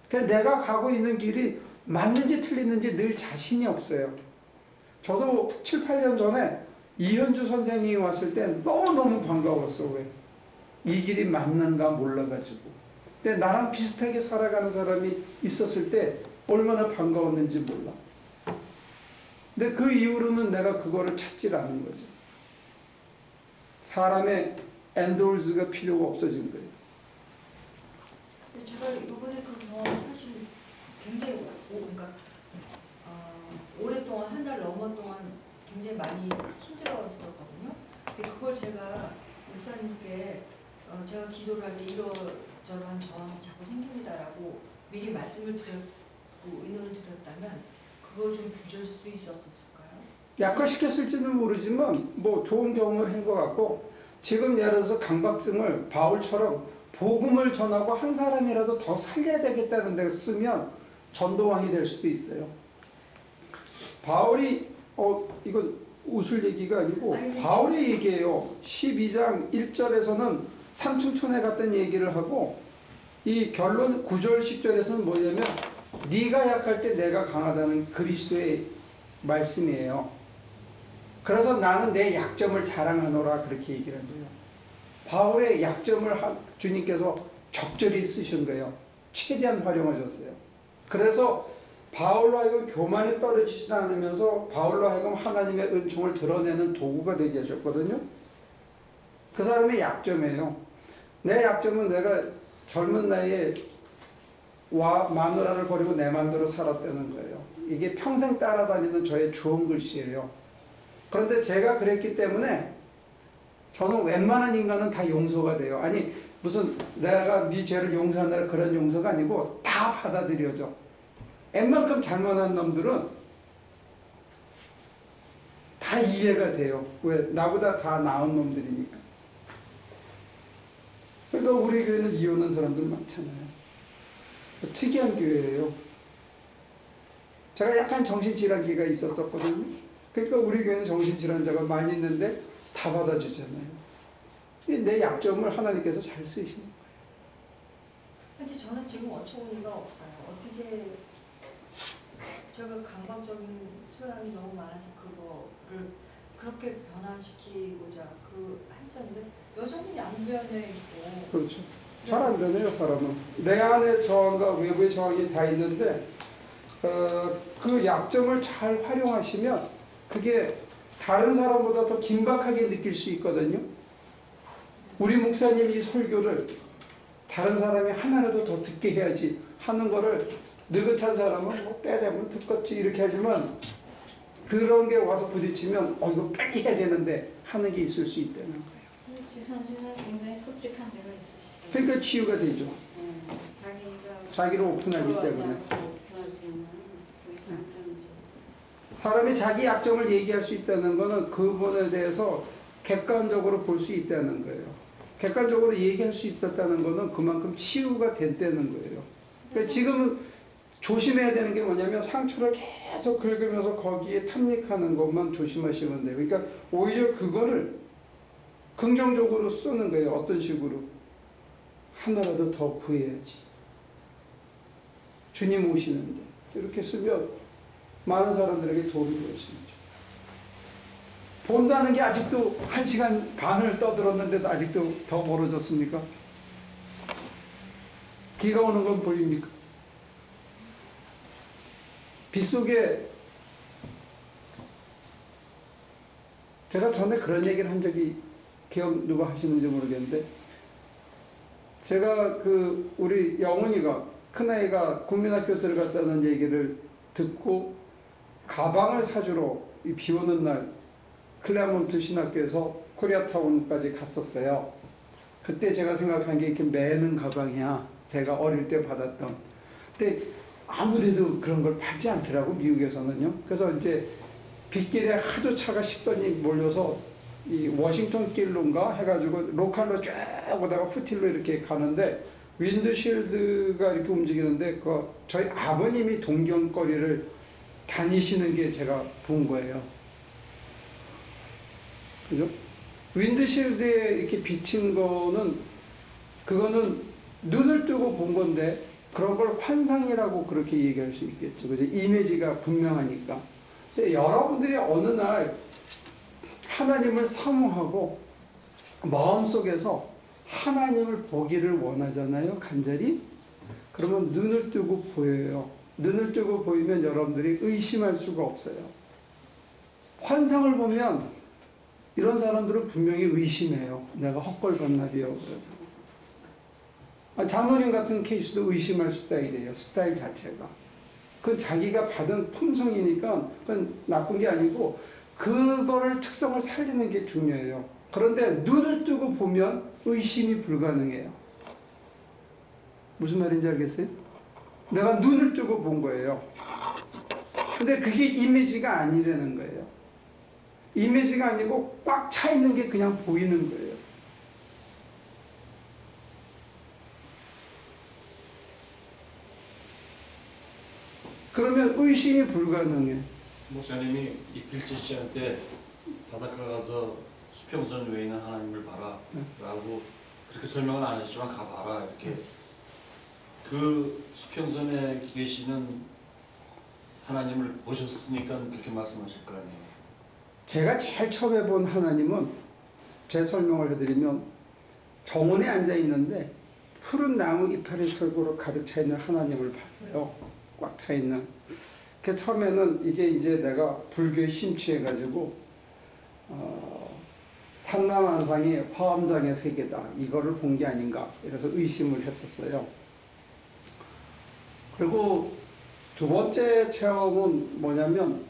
그냥 내가 가고 있는 길이 맞는지 틀리는지 늘 자신이 없어요. 저도 7, 8년 전에 이현주 선생님이 왔을 때 너무너무 반가웠어. 왜? 이 길이 맞는가 몰라가지고. 근데 나랑 비슷하게 살아가는 사람이 있었을 때 얼마나 반가웠는지 몰라. 근데 그 이후로는 내가 그거를 찾질 않은 거죠. 사람의 엔도르스가 필요가 없어진 거예요.
제가 이번에 그 경험이 사실 굉장히 그러니까 오랫동안 한 달 넘은 동안 굉장히 많이 힘들었었거든요. 근데 그걸 제가 목사님께 제가 기도를 할 때 이러저러한 저항이 자꾸 생깁니다라고 미리 말씀을 드렸고 의논을 드렸다면 그걸 좀 부줄 수 있었을까요?
약화시켰을지는 모르지만 뭐 좋은 경험을 한 것 같고 지금 예를 들어서 강박증을 바울처럼 복음을 전하고 한 사람이라도 더 살려야 되겠다는 데 쓰면 전도왕이 될 수도 있어요. 바울이 이건 웃을 얘기가 아니고 바울이 얘기해요. 12장 1절에서는 삼층촌에 갔던 얘기를 하고 이 결론 9절 10절에서는 뭐냐면 네가 약할 때 내가 강하다는 그리스도의 말씀이에요. 그래서 나는 내 약점을 자랑하노라 그렇게 얘기를 한 거예요. 바울의 약점을 주님께서 적절히 쓰신 거예요. 최대한 활용하셨어요. 그래서 바울로 하여금 교만이 떨어지지 않으면서 바울로 하여금 하나님의 은총을 드러내는 도구가 되게 하셨거든요. 그 사람의 약점이에요. 내 약점은 내가 젊은 나이에 마누라를 버리고 내 맘대로 살았다는 거예요. 이게 평생 따라다니는 저의 주원 글씨예요. 그런데 제가 그랬기 때문에 저는 웬만한 인간은 다 용서가 돼요. 아니 무슨 내가 네 죄를 용서한다는 그런 용서가 아니고 다 받아들여져. 웬만큼 잘못한 놈들은 다 다 이해가 돼요. 왜? 나보다 다 나은 놈들이니까. 그러니까 우리 교회는 이혼한 사람들 많잖아요. 특이한 교회예요. 제가 약간 정신질환기가 있었거든요. 그러니까 우리 교회는 정신질환자가 많이 있는데 다 받아주잖아요. 내 약점을 하나님께서 잘 쓰시는 거예요.
근데 저는 지금 어처구니가 없어요. 어떻게 제가 감각적인 소양이 너무 많아서 그거를 그렇게 변화시키고자 했었는데 여전히 양변에 있고.
그렇죠. 잘 안 되네요, 사람은. 내 안의 저항과 외부의 저항이 다 있는데 그 약점을 잘 활용하시면 그게 다른 사람보다 더 긴박하게 느낄 수 있거든요. 우리 목사님 이 설교를 다른 사람이 하나라도 더 듣게 해야지 하는 거를 느긋한 사람은 뭐 때 되면 듣겠지 이렇게 하지만 그런 게 와서 부딪히면 이거 빨리 해야 되는데 하는 게 있을 수 있다는 거예요.
지선씨는 굉장히 솔직한 데가 있으시죠.
그러니까 치유가 되죠. 자기를 오픈하기 때문에.
오픈할 수 있는 그 장점이죠.
사람이 자기 약점을 얘기할 수 있다는 거는 그분에 대해서 객관적으로 볼 수 있다는 거예요. 객관적으로 얘기할 수 있었다는 거는 그만큼 치유가 됐다는 거예요. 그러니까 지금은 조심해야 되는 게 뭐냐면 상처를 계속 긁으면서 거기에 탐닉하는 것만 조심하시면 돼요. 그러니까 오히려 그거를 긍정적으로 쓰는 거예요. 어떤 식으로? 하나라도 더 구해야지. 주님 오시는데. 이렇게 쓰면 많은 사람들에게 도움이 될 수 있죠. 본다는 게 아직도 1시간 반을 떠들었는데도 아직도 더 멀어졌습니까? 비가 오는 건 보입니까? 빗속에 제가 전에 그런 얘기를 한 적이 기억 누가 하시는지 모르겠는데 제가 우리 영훈이가 큰아이가 국민학교 들어갔다는 얘기를 듣고 가방을 사주러 비 오는 날 클레아몬트 신학교에서 코리아타운까지 갔었어요. 그때 제가 생각한 게 이렇게 매는 가방이야. 제가 어릴 때 받았던. 근데 아무데도 그런 걸 팔지 않더라고, 미국에서는요. 그래서 이제 빗길에 하도 차가 10번이 몰려서 이 워싱턴 길로인가 해가지고 로컬로 쫙 오다가 후틸로 이렇게 가는데 윈드실드가 이렇게 움직이는데 저희 아버님이 동경거리를 다니시는 게 제가 본 거예요. 그죠? 윈드실드에 이렇게 비친 거는 그거는 눈을 뜨고 본 건데 그런 걸 환상이라고 그렇게 얘기할 수 있겠죠. 그죠? 이미지가 분명하니까. 근데 여러분들이 어느 날 하나님을 사모하고 마음속에서 하나님을 보기를 원하잖아요. 간절히. 그러면 눈을 뜨고 보여요. 눈을 뜨고 보이면 여러분들이 의심할 수가 없어요. 환상을 보면 이런 사람들은 분명히 의심해요. 내가 헛걸봤나비요. 장로님 같은 케이스도 의심할 스타일이에요. 스타일 자체가. 그건 자기가 받은 품성이니까 그건 나쁜 게 아니고 그거를 특성을 살리는 게 중요해요. 그런데 눈을 뜨고 보면 의심이 불가능해요. 무슨 말인지 알겠어요? 내가 눈을 뜨고 본 거예요. 근데 그게 이미지가 아니라는 거예요. 이미지가 아니고 꽉 차 있는 게 그냥 보이는 거예요. 그러면 의심이 불가능해.
목사님이 이필지 씨한테 바닷가 가서 수평선 위에 있는 하나님을 봐라 라고 그렇게 설명은 안 하시지만 가봐라 이렇게 그 수평선에 계시는 하나님을 보셨으니까 그렇게 말씀하실 거 아니에요.
제가 제일 처음 본 하나님은 제 설명을 해드리면 정원에 앉아 있는데 푸른 나무 이파리 설고로 가득 차 있는 하나님을 봤어요. 꽉 차 있는. 그 처음에는 이게 이제 내가 불교에 심취해가지고 산남한상이 화엄장의 세계다. 이거를 본 게 아닌가. 이래서 의심을 했었어요. 그리고 두 번째 체험은 뭐냐면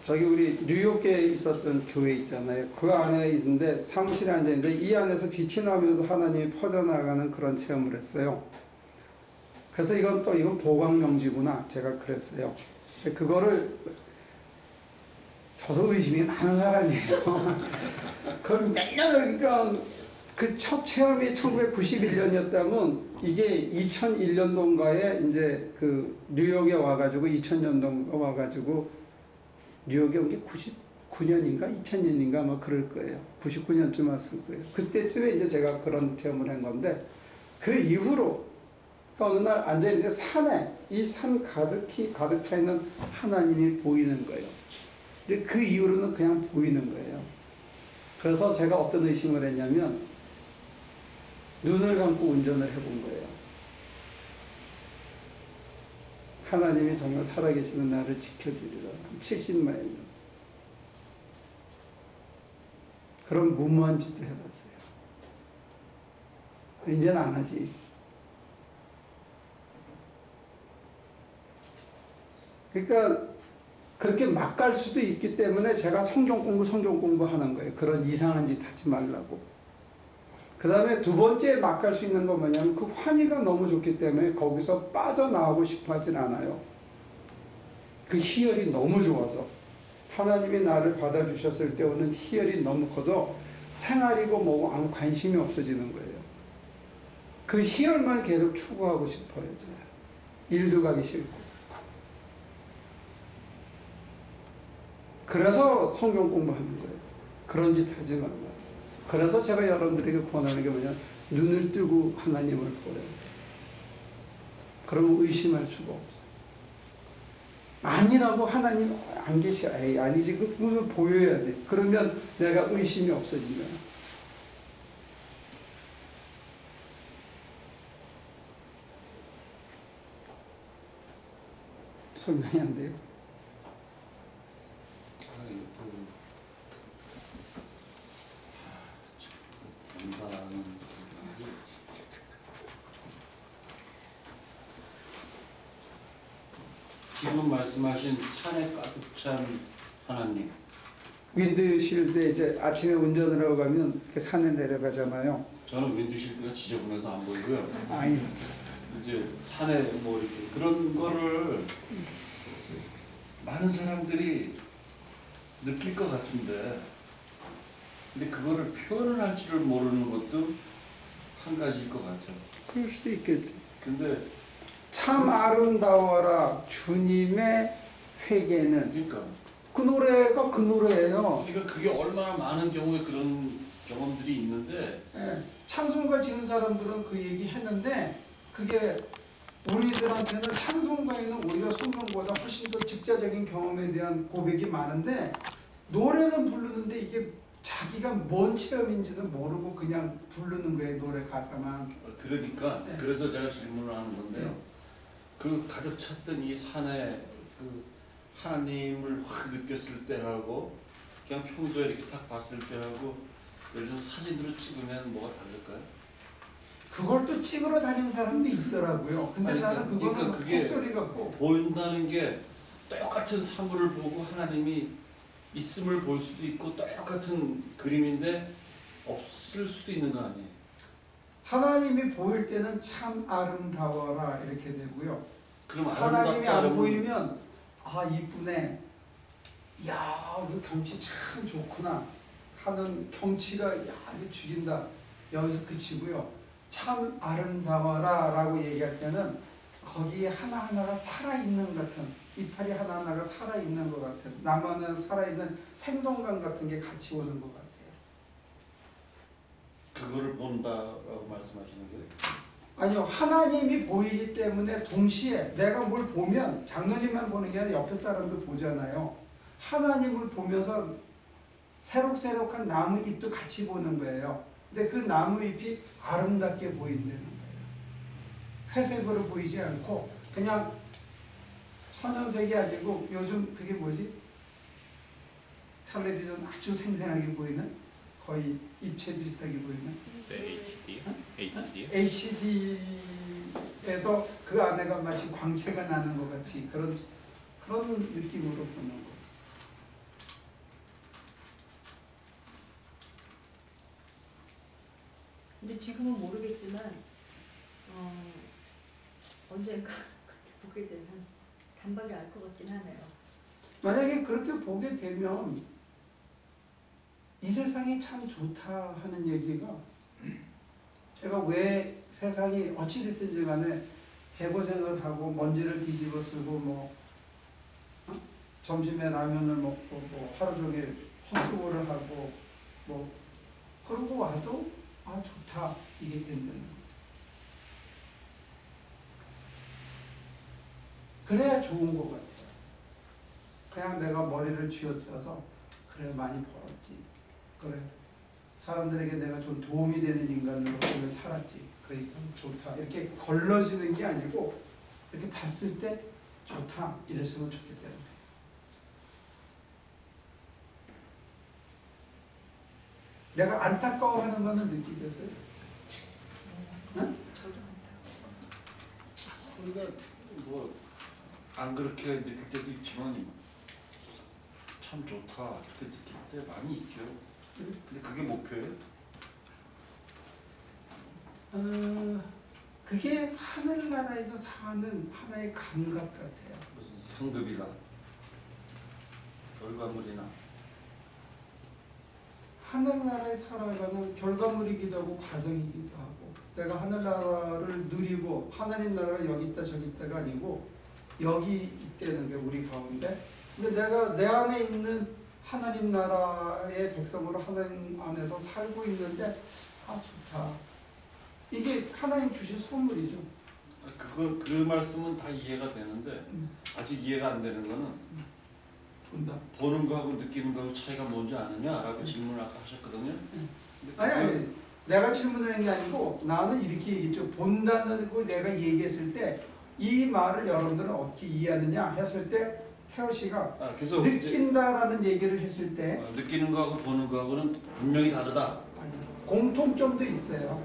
저기 우리 뉴욕에 있었던 교회 있잖아요. 그 안에 있는데 사무실에 앉아있는데 이 안에서 빛이 나면서 하나님이 퍼져나가는 그런 체험을 했어요. 그래서 이건 보광명지구나 제가 그랬어요. 그거를 저도 의심이 많은 사람이에요. 그럼 몇 년을, 그러니까 그 첫 체험이 1991년이었다면 이게 2001년도인가에 이제 그 뉴욕에 와가지고 2000년도인가 와가지고 뉴욕에 온 게 99년인가 2000년인가 아마 그럴 거예요. 99년쯤 왔을 거예요. 그때쯤에 이제 제가 그런 체험을 한 건데 그 이후로 어느 날 앉아있는데 산에 이 산 가득히 가득 차 있는 하나님이 보이는 거예요. 근데 그 이후로는 그냥 보이는 거예요. 그래서 제가 어떤 의심을 했냐면 눈을 감고 운전을 해본 거예요. 하나님이 정말 살아계시면 나를 지켜주리라. 70마일. 그런 무모한 짓도 해봤어요. 이제는 안 하지. 그러니까 그렇게 막 갈 수도 있기 때문에 제가 성경 공부하는 거예요. 그런 이상한 짓 하지 말라고. 그 다음에 두 번째 막 갈 수 있는 건 뭐냐면 그 환희가 너무 좋기 때문에 거기서 빠져나오고 싶어 하진 않아요. 그 희열이 너무 좋아서 하나님이 나를 받아주셨을 때 오는 희열이 너무 커서 생활이고 뭐고 아무 관심이 없어지는 거예요. 그 희열만 계속 추구하고 싶어요. 일도 가기 싫고. 그래서 성경 공부하는 거예요. 그런 짓 하지 말라. 그래서 제가 여러분들에게 권하는 게 뭐냐, 눈을 뜨고 하나님을 보래요. 그러면 의심할 수가 없어요. 아니라고 하나님 안 계셔. 에이, 아니지. 그걸 보여야 돼. 그러면 내가 의심이 없어진 거야. 설명이 안 돼요.
지금 말씀하신 산에 가득 찬 하나님.
윈드실드에 이제 아침에 운전을 하고 가면 이렇게 산에 내려가잖아요.
저는 윈드실드가 지저분해서 안 보이고요.
아니,
이제 산에 뭐 이렇게 그런 거를 많은 사람들이 느낄 것 같은데, 근데 그거를 표현을 할 줄을 모르는 것도 한 가지일 것 같아요.
그럴 수도 있겠지.
근데
참 아름다워라 주님의 세계는,
그러니까
그 노래가 그 노래예요.
그러니까 그게 얼마나 많은 경우에 그런 경험들이 있는데,
예, 찬송가 지은 사람들은 그 얘기 했는데 그게 우리들한테는 찬송가에는 오히려 성경보다 훨씬 더 직자적인 경험에 대한 고백이 많은데 노래는 부르는데 이게 자기가 뭔 체험인지는 모르고 그냥 부르는 거예요. 노래 가사만.
그러니까
네.
그래서 제가 질문을 하는 건데요. 그 가득 찼던 이 산에 그 하나님을 확 느꼈을 때하고 그냥 평소에 이렇게 딱 봤을 때하고 예를 들어서 사진으로 찍으면 뭐가 다를까요?
그걸 또 찍으러 다니는 사람도 있더라고요. 근데
아니,
나는 그거는
그러니까 그게
헛소리 같고.
보인다는 게 똑같은 사물을 보고 하나님이 있음을 볼 수도 있고 똑같은 그림인데 없을 수도 있는 거 아니에요?
하나님이 보일 때는 참 아름다워라 이렇게 되고요.
그럼
하나님이 안
아름답다는
보이면 아 이쁘네. 야, 그 경치 참 좋구나 하는 경치가 야, 이거 죽인다. 여기서 그치고요. 참 아름다워라 라고 얘기할 때는 거기에 하나하나가 살아있는 것 같은, 이파리 하나하나가 살아있는 것 같은, 나만은 살아있는 생동감 같은 게 같이 오는 것 같아요.
그거를 본다라고 말씀하시는 거예요?
아니요, 하나님이 보이기 때문에 동시에 내가 뭘 보면 장로님만 보는 게 아니라 옆에 사람도 보잖아요. 하나님을 보면서 새록새록한 나무 잎도 같이 보는 거예요. 근데 그 나무 잎이 아름답게 보인다는 거예요. 회색으로 보이지 않고 그냥 천연색이 아니고 요즘 그게 뭐지? 텔레비전 아주 생생하게 보이는, 거의 입체 비슷하게 보이는
HD, HD요?
HD에서 그 안에가 마치 광채가 나는 것 같이 그런 느낌으로 보는 거죠.
근데 지금은 모르겠지만 언젠가 그때 보게 되면 단박에 알 것 같긴 하네요.
만약에 그렇게 보게 되면 이 세상이 참 좋다 하는 얘기가, 제가 왜 세상이 어찌됐든지 간에 개고생을 하고 먼지를 뒤집어 쓰고 뭐 점심에 라면을 먹고 뭐 하루 종일 헛수고를 하고 뭐 그러고 와도 아 좋다 이게 된다는 거죠. 그래야 좋은 것 같아요. 그냥 내가 머리를 쥐어짜서 그래 많이 벌었지, 그래 사람들에게 내가 좀 도움이 되는 인간으로 오늘 살았지, 그러니까 좋다 이렇게 걸러지는 게 아니고 이렇게 봤을 때 좋다 이랬으면 좋겠다는 거예요. 내가 안타까워하는 거는 느끼겠어요? 응?
저도 안타까워.
우리가 뭐 안 그렇게 느낄 때도 있지만 참 좋다 이렇게 느낄 때 많이 있죠. 근데 그게 목표예요?
그게 하늘나라에서 사는 하나의 감각 같아요.
무슨 상급이나 결과물이나
하늘나라에 살아가는 결과물이기도 하고 과정이기도 하고, 내가 하늘나라를 누리고 하나님 나라가 여기 있다 저기 있다가 아니고 여기 있다는 게 우리 가운데, 근데 내가 내 안에 있는 하나님 나라의 백성으로 하나님 안에서 살고 있는데 아 좋다, 이게 하나님 주신 선물이죠.
그 말씀은 다 이해가 되는데 아직 이해가 안 되는 거는
본다.
보는 거하고 느끼는 거하고 차이가 뭔지 아느냐라고 질문을 아까 하셨거든요. 근데
아니 내가 질문을 한 게 아니고 나는 이렇게 얘기했죠. 본다는 거 내가 얘기했을 때 이 말을 여러분들은 어떻게 이해하느냐 했을 때 태호 씨가
계속
느낀다라는 얘기를 했을 때
느끼는 거하고 보는 거하고는 분명히 다르다.
공통점도 있어요.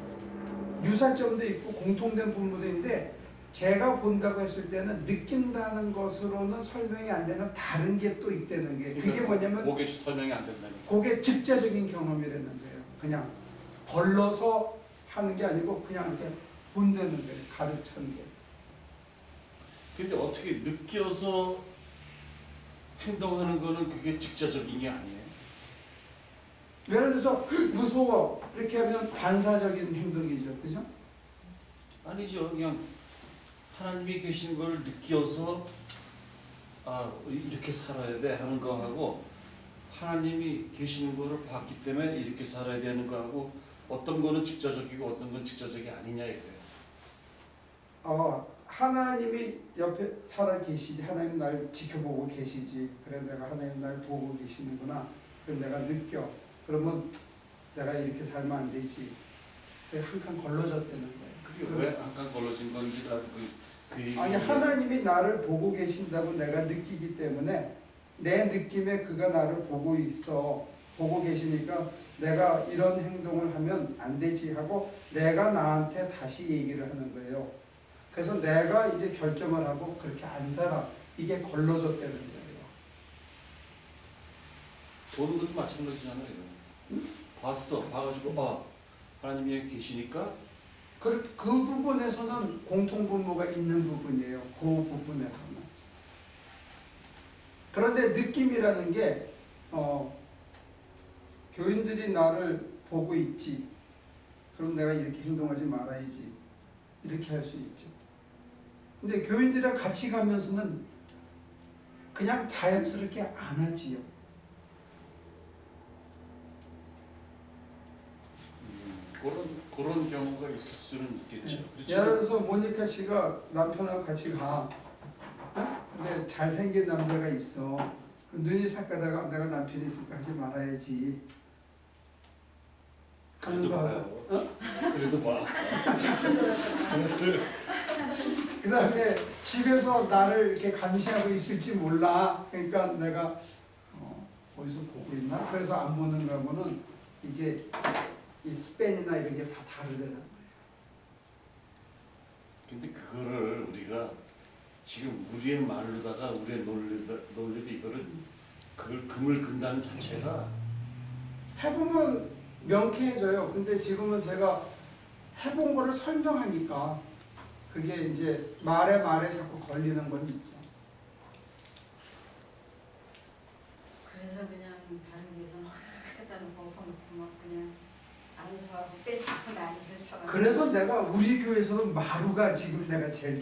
유사점도 있고 공통된 부분도 있는데, 제가 본다고 했을 때는 느낀다는 것으로는 설명이 안 되는 다른 게 또 있다는 게, 그게 뭐냐면
그게 설명이 안 된다니까.
그게 직자적인 경험이라는 거예요. 그냥 걸러서 하는 게 아니고 그냥 이렇게 본다는 거예요. 가득 찬 게.
근데 어떻게 느껴서 행동하는 거는 그게 직접적인 게 아니에요.
예를 들어서 무서워 이렇게 하면 반사적인 행동이죠, 그죠?
아니죠. 그냥 하나님이 계신 걸 느껴서 아 이렇게 살아야 돼 하는 거하고, 하나님이 계시는 거를 봤기 때문에 이렇게 살아야 되는 거하고, 어떤 거는 직접적이고 어떤 건 직접적이 아니냐 이거예요.
하나님이 옆에 살아 계시지, 하나님 날 지켜보고 계시지, 그래 내가 하나님 날 보고 계시는구나, 그럼 내가 느껴, 그러면 내가 이렇게 살면 안 되지, 한 칸 걸러졌다는 거예요.
그게 왜 한 칸 걸러진 건지
아니 하나님이 나를 보고 계신다고 내가 느끼기 때문에 내 느낌에 그가 나를 보고 있어, 보고 계시니까 내가 이런 행동을 하면 안 되지 하고 내가 나한테 다시 얘기를 하는 거예요. 그래서 내가 이제 결정을 하고 그렇게 안 살아, 이게 걸러졌다는 거예요.
보는 것도 마찬가지잖아요. 응? 봤어, 봐가지고 하나님이 여기 계시니까
그 부분에서는 공통분모가 있는 부분이에요. 그 부분에서는. 그런데 느낌이라는 게 교인들이 나를 보고 있지, 그럼 내가 이렇게 행동하지 말아야지, 이렇게 할 수 있죠. 근데 교인들이랑 같이 가면서는 그냥 자연스럽게 안 하지요.
그런 경우가 있을 수는 있겠죠. 그렇죠?
예를 들어서 모니카 씨가 남편하고 같이 가. 근데 잘생긴 남자가 있어. 눈이 삭가다가 내가 남편이 있으니까 하지 말아야지.
그래도 봐요. 그래도 봐.
그 다음에 집에서 나를 이렇게 감시하고 있을지 몰라. 그러니까 내가 어디서 보고 있나? 그래서 안 보는 거하고는 이게 이 스팬이나 이런 게 다 다르다는 거예요.
근데 그거를 우리가 지금 우리의 말로다가 우리의 논리로 이거를 그걸 금을 근다는 자체가
해보면 명쾌해져요. 근데 지금은 제가 해본 거를 설명하니까 그게 이제 말에 자꾸 걸리는 건 있죠.
뒤에서 막 했다는 거 보고 막 그냥 안수하고 때리고 난리를 쳐가지고.
그래서 내가 우리 교회에서는 마루가 지금 내가 제일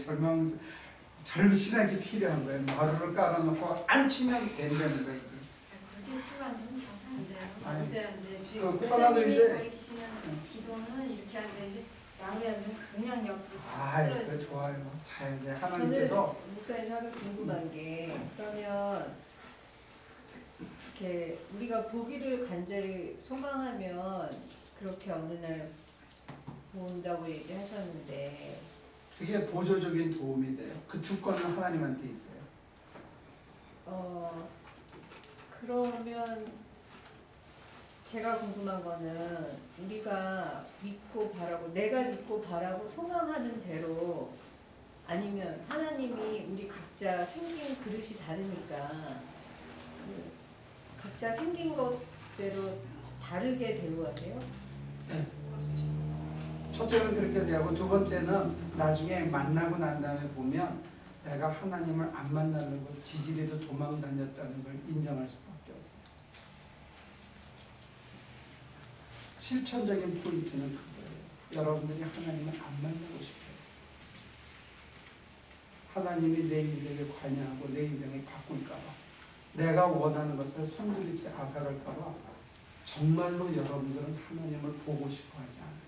절실하게 필요한 거예요. 마루를 깔아놓고 안 치면 된다는 거예요.
그렇게 쭉 앉으면 자산인데요.
아니,
이제
그
지금
편안한
목사님이
이제-
가르치시는 기도는 이렇게 앉아야지 마루에 앉으면 그냥 옆으로
아, 그
쓰러지죠.
좋아요. 잘 이제
저는
하나님께서
목사님 하나 궁금한 게 그러면 이렇게 우리가 보기를 간절히 소망하면 그렇게 어느 날 본다고 얘기하셨는데
그게 보조적인 도움이 돼요. 그 주권은 하나님한테 있어요.
그러면 제가 궁금한 거는 우리가 믿고 바라고 내가 믿고 바라고 소망하는 대로 아니면 하나님이 우리 각자 생긴 그릇이 다르니까 그 각자 생긴 것대로 다르게 대우하세요?
첫째는 그렇게 되고 두 번째는 나중에 만나고 난 다음에 보면 내가 하나님을 안 만나는 것, 지지리도 도망 다녔다는 걸 인정할 수밖에 없어요. 실천적인 포인트는 그거예요. 여러분들이 하나님을 안 만나고 싶어요. 하나님이 내 인생에 관여하고 내 인생을 바꿀까 봐, 내가 원하는 것을 손들이지 앗아갈까 봐 정말로 여러분들은 하나님을 보고 싶어 하지 않아요.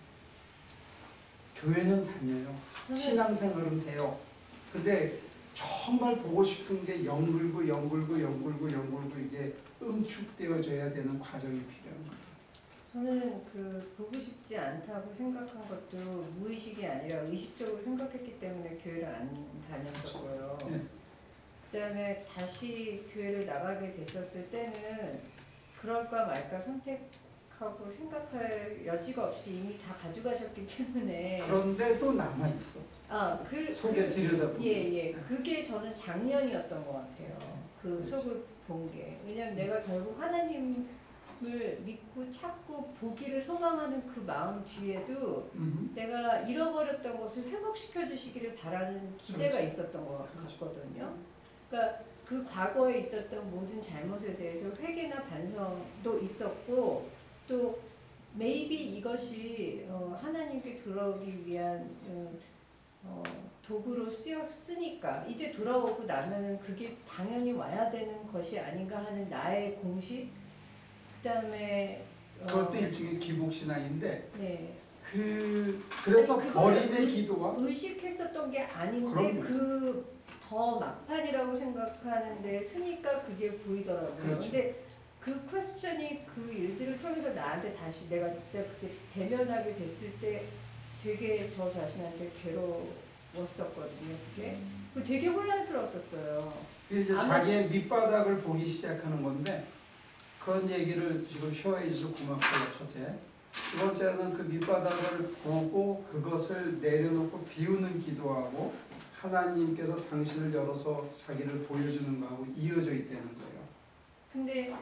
교회는 다녀요. 신앙생활은 돼요. 근데 정말 보고 싶은 게 연글고 이게 응축되어져야 되는 과정이 필요한 거예요.
저는 그 보고 싶지 않다고 생각한 것도 무의식이 아니라 의식적으로 생각했기 때문에 교회를 안 다녔었고요.
네.
그다음에 다시 교회를 나가게 됐었을 때는 그럴까 말까 선택하고 생각할 여지가 없이 이미 다 가져가셨기 때문에
그런데 또 남아있어. 속에 들여다보면.
예. 그게 저는 작년이었던 것 같아요. 그
그렇지.
속을 본 게. 왜냐면 내가 결국 하나님을 믿고 찾고 보기를 소망하는 그 마음 뒤에도 내가 잃어버렸던 것을 회복시켜 주시기를 바라는 기대가
그렇죠.
있었던 것 같거든요. 그러니까 그 과거에 있었던 모든 잘못에 대해서 회개나 반성도 있었고 또 maybe 이것이 하나님께 돌아오기 위한 도구로 쓰니까 이제 돌아오고 나면은 그게 당연히 와야 되는 것이 아닌가 하는 나의 공식, 그다음에
그것도 일종의 기복신앙인데
네.
그래서
아니, 그거를
버림의 기도와
의식했었던 게 아닌데
그럼요.
그 더 막판이라고 생각하는데 쓰니까 그게 보이더라고요.
그렇죠.
근데 그 퀘스천이 그 일들을 통해서 나한테 다시 내가 진짜 그게 대면하게 됐을 때 되게 저 자신한테 괴로웠었거든요. 그게 되게 혼란스러웠었어요.
이제
아마-
자기의 밑바닥을 보기 시작하는 건데 그런 얘기를 지금 쉐어해 주셔서 고맙고요. 첫째. 두 번째는 그 밑바닥을 보고 그것을 내려놓고 비우는 기도하고 하나님께서 당신을 열어서 자기를 보여주는 거하고 이어져 있다는 거예요.
근데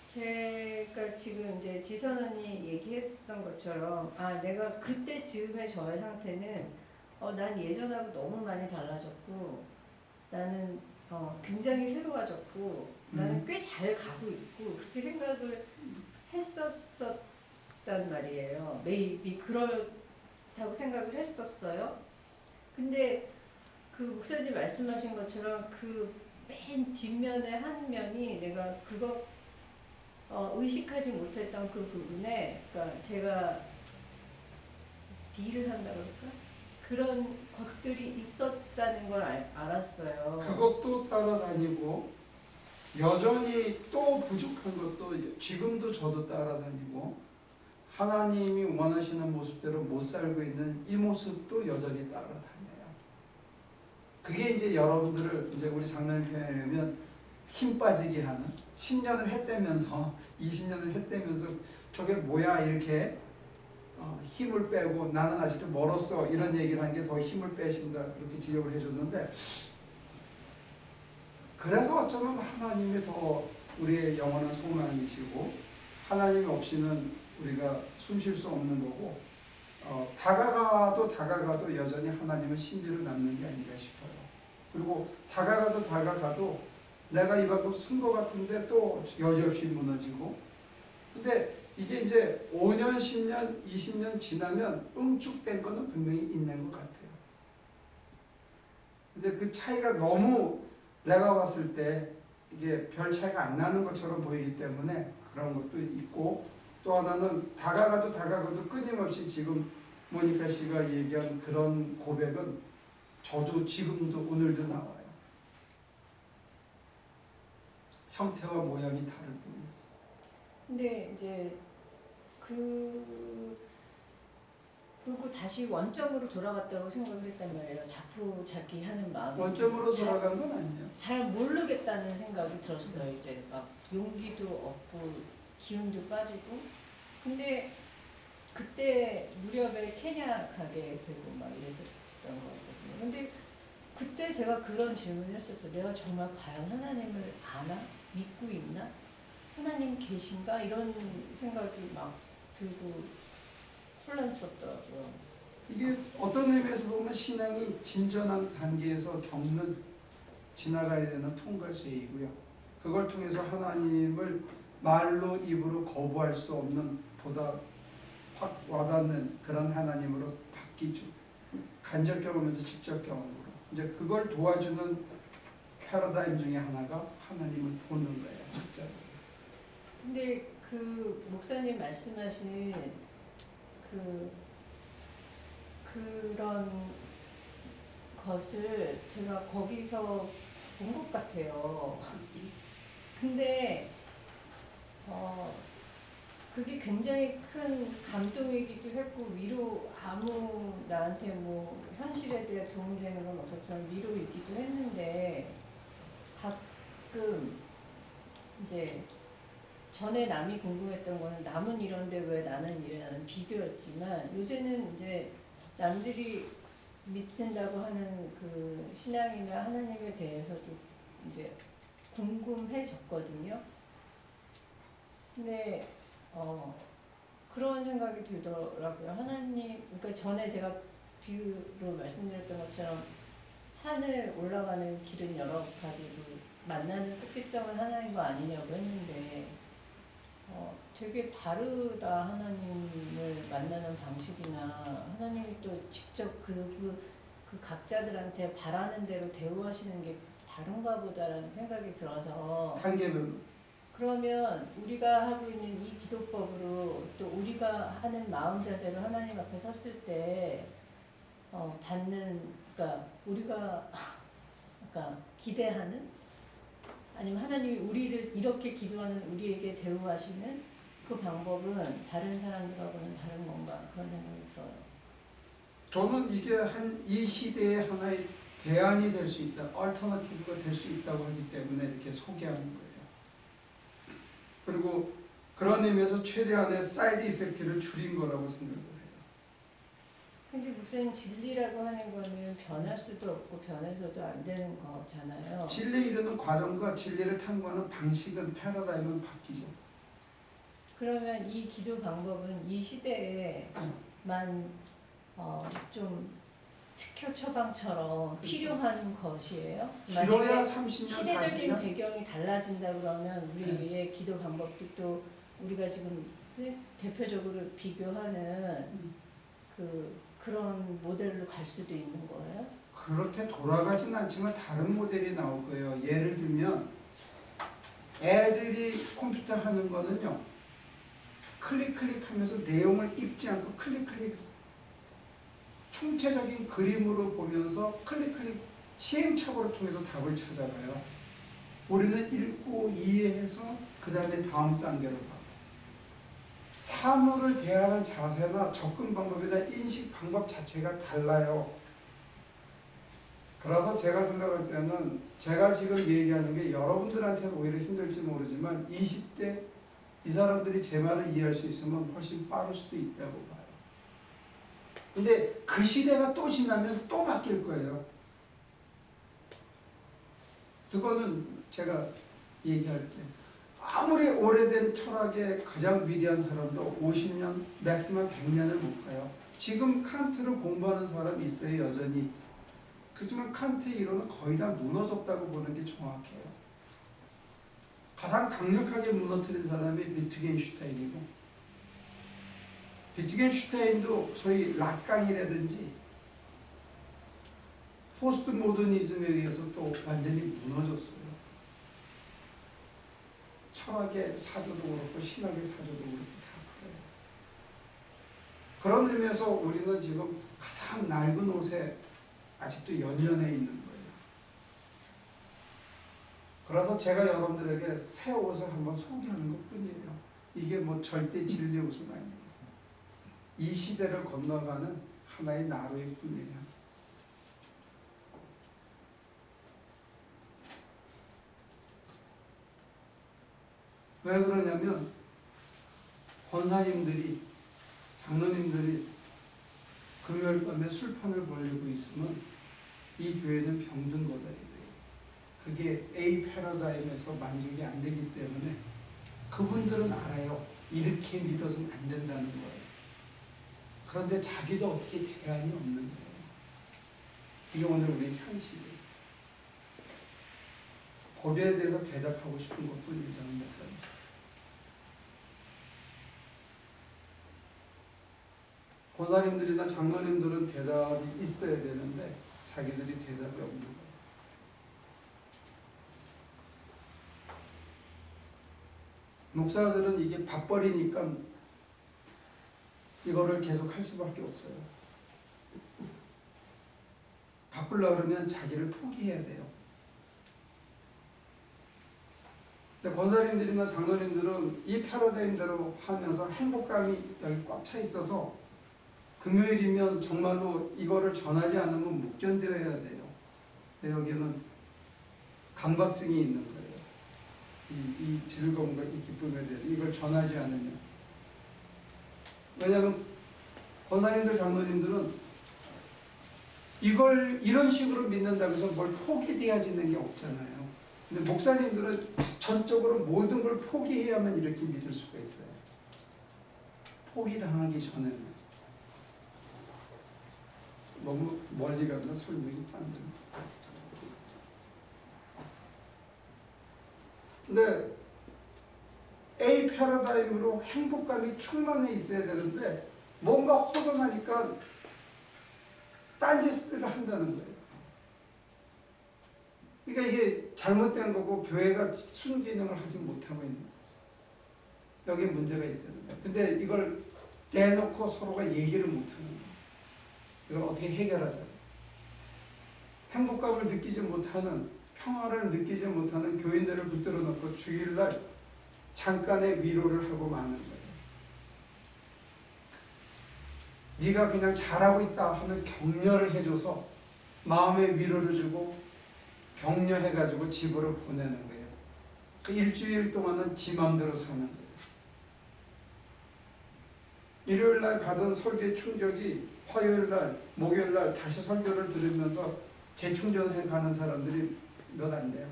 제가 지금 이제 지선 언니 얘기했었던 것처럼 내가 그때 즈음의 저의 상태는 난 예전하고 너무 많이 달라졌고 나는 굉장히 새로워졌고 나는 꽤 잘 가고 있고 그렇게 생각을 했었단 말이에요. maybe 그렇다고 생각을 했었어요. 근데 그 목사님 말씀하신 것처럼 그 맨 뒷면의 한 면이 내가 그거 의식하지 못했던 그 부분에 그러니까 제가 딜을 한다 그럴까? 그런 것들이 있었다는 걸 알았어요.
그것도 따라다니고 여전히 또 부족한 것도 지금도 저도 따라다니고 하나님이 원하시는 모습대로 못 살고 있는 이 모습도 여전히 따라다녀요. 그게 이제 여러분들을 이제 우리 장로님 표현하면 힘 빠지게 하는 10년을 했다면서 20년을 했다면서 저게 뭐야 이렇게 힘을 빼고 나는 아직도 멀었어 이런 얘기를 하는 게 더 힘을 빼신다 그렇게 기억을 해줬는데 그래서 어쩌면 하나님이 더 우리의 영원한 소망이시고 하나님 없이는 우리가 숨 쉴 수 없는 거고 다가가도 여전히 하나님은 신비로 남는 게 아닌가 싶어요. 그리고 다가가도 내가 이만큼 쓴 것 같은데 또 여지없이 무너지고 근데 이게 이제 5년, 10년, 20년 지나면 응축된 거는 분명히 있는 것 같아요. 근데 그 차이가 너무 내가 봤을 때 이게 별 차이가 안 나는 것처럼 보이기 때문에 그런 것도 있고, 또 하나는 다가가도 끊임없이 지금 모니카 씨가 얘기한 그런 고백은 저도 지금도 오늘도 나와요. 형태와 모양이 다를 뿐이지.
근데 이제 그리고 다시 원점으로 돌아갔다고 생각을 했단 말이에요. 자포자기 하는 마음이.
원점으로 돌아간 건 아니에요.
잘 모르겠다는 생각이 들었어요. 이제 막 용기도 없고 기운도 빠지고. 근데 그때 무렵에 케냐 가게 되고 막 이랬었던 거거든요. 근데 그때 제가 그런 질문을 했었어요. 내가 정말 과연 하나님을 아나? 믿고 있나? 하나님 계신가? 이런 생각이 막 들고 혼란스럽더라고요.
이게 어떤 의미에서 보면 신앙이 진전한 단계에서 겪는 지나가야 되는 통과제이고요. 그걸 통해서 하나님을 말로 입으로 거부할 수 없는 보다 확 와닿는 그런 하나님으로 바뀌죠. 간접 경험에서 직접 경험으로. 이제 그걸 도와주는 패러다임 중에 하나가 하나님을 보는 거예요. 직접으로.
근데 그 목사님 말씀하신 그런 것을 제가 거기서 본 것 같아요. 근데 그게 굉장히 큰 감동이기도 했고 아무 나한테 뭐 현실에 대해 도움되는 건 없었지만 위로이기도 했는데, 가끔 이제 전에 남이 궁금했던 거는 남은 이런데 왜 나는 이래라는 비교였지만, 요새는 이제 남들이 믿는다고 하는 그 신앙이나 하나님에 대해서도 이제 궁금해졌거든요. 근데 그런 생각이 들더라고요. 하나님, 그러니까 전에 제가 비유로 말씀드렸던 것처럼 산을 올라가는 길은 여러 가지고 만나는 끝점은 하나님과 아니냐고 했는데, 되게 다르다. 하나님을 만나는 방식이나 하나님이 또 직접 그 각자들한테 바라는 대로 대우하시는 게 다른가 보다라는 생각이 들어서,
단계별로.
그러면 우리가 하고 있는 이 기도법으로 또 우리가 하는 마음 자세로 하나님 앞에 섰을 때 그러니까 우리가 그러니까 기대하는, 아니면 하나님이 우리를 이렇게 기도하는 우리에게 대우하시는 그 방법은 다른 사람들하고는 다른 건가, 그런 생각이 들어요.
저는 이게 이 시대의 하나의 대안이 될 수 있다, 얼터너티브가 될 수 있다고 하기 때문에 이렇게 소개하는 거예요. 그리고 그런 의미에서 최대한의 사이드 이펙트를 줄인 거라고 생각을 해요.
근데 목사님, 진리라고 하는 거는 변할 수도 없고 변해서도 안 되는 거잖아요.
진리에 이르는 과정과 진리를 탐구하는 방식은, 패러다임은 바뀌죠.
그러면 이 기도 방법은 이 시대에만 좀 특효 처방처럼 필요한 것이에요?
길어야
만약에
30년,
시대적인
40년?
배경이 달라진다 그러면 우리의 기도 방법도 또 우리가 지금 대표적으로 비교하는 그런 모델로 갈 수도 있는 거예요?
그렇게 돌아가진 않지만 다른 모델이 나올 거예요. 예를 들면 애들이 컴퓨터 하는 거는요, 클릭하면서 내용을 읽지 않고 클릭 총체적인 그림으로 보면서 클릭 시행착오를 통해서 답을 찾아가요. 우리는 읽고 이해해서 그 다음에 다음 단계로 가요. 사물을 대하는 자세나 접근 방법이나 인식 방법 자체가 달라요. 그래서 제가 생각할 때는 제가 지금 얘기하는 게 여러분들한테는 오히려 힘들지 모르지만 20대 이 사람들이 제 말을 이해할 수 있으면 훨씬 빠를 수도 있다고 봐요. 근데 그 시대가 또 지나면 또 바뀔 거예요. 그거는 제가 얘기할 때 아무리 오래된 철학의 가장 위대한 사람도 50년, 맥시멈 100년을 못 가요. 지금 칸트를 공부하는 사람이 있어요, 여전히. 그렇지만 칸트의 이론은 거의 다 무너졌다고 보는 게 정확해요. 가장 강력하게 무너뜨린 사람이 비트겐슈타인이고, 비트겐슈타인도 소위 락강이라든지 포스트 모더니즘에 의해서 또 완전히 무너졌어요. 철학의 사조도 그렇고 신학의 사조도 그렇고 다 그래요. 그런 의미에서 우리는 지금 가장 낡은 옷에 아직도 연연해 있는 거예요. 그래서 제가 여러분들에게 새 옷을 한번 소개하는 것뿐이에요. 이게 뭐 절대 진리 옷은 아니에요. 이 시대를 건너가는 하나의 나루일 뿐이에요. 왜 그러냐면 권사님들이, 장로님들이 금요일 밤에 술판을 벌리고 있으면 이 교회는 병든 거다 이거예요. 그게 A 패러다임에서 만족이 안 되기 때문에 그분들은 알아요. 이렇게 믿어서는 안 된다는 거예요. 그런데 자기도 어떻게 대안이 없는 거예요. 이게 오늘 우리의 현실이에요. 법에 대해서 대답하고 싶은 것뿐이죠, 저는 목사님. 권사님들이나 장로님들은 대답이 있어야 되는데 자기들이 대답이 없는 거예요. 목사들은 이게 밥벌이니까 이거를 계속 할 수밖에 없어요. 바꾸려고 그러면 자기를 포기해야 돼요. 근데 권사님들이나 장로님들은 이 패러다임대로 하면서 행복감이 여기 꽉 차 있어서 금요일이면 정말로 이거를 전하지 않으면 못 견뎌야 돼요. 근데 여기는 강박증이 있는 거예요. 이 즐거움과 이 기쁨에 대해서 이걸 전하지 않으면. 왜냐하면 권사님들, 장로님들은 이걸 이런 식으로 믿는다고 해서 뭘 포기되어지는 게 없잖아요. 근데 목사님들은 전적으로 모든 걸 포기해야만 이렇게 믿을 수가 있어요. 포기당하기 전에는. 너무 멀리 가면 설명이 안 됩니다. 근데 A 패러다임으로 행복감이 충만해 있어야 되는데 뭔가 허전하니까 딴짓을 한다는 거예요. 그러니까 이게 잘못된 거고 교회가 순기능을 하지 못하고 있는 거죠. 여기 문제가 있다는 거예요. 근데 이걸 대놓고 서로가 얘기를 못하는 거예요. 이걸 어떻게 해결하자. 행복감을 느끼지 못하는, 평화를 느끼지 못하는 교인들을 붙들어 놓고 주일날 잠깐의 위로를 하고 마는 거예요. 네가 그냥 잘하고 있다 하면 격려를 해줘서 마음의 위로를 주고 격려해가지고 집으로 보내는 거예요. 그 일주일 동안은 지 맘대로 사는 거예요. 일요일날 받은 설교의 충격이 화요일날, 목요일날 다시 설교를 들으면서 재충전해 가는 사람들이 몇 안 돼요.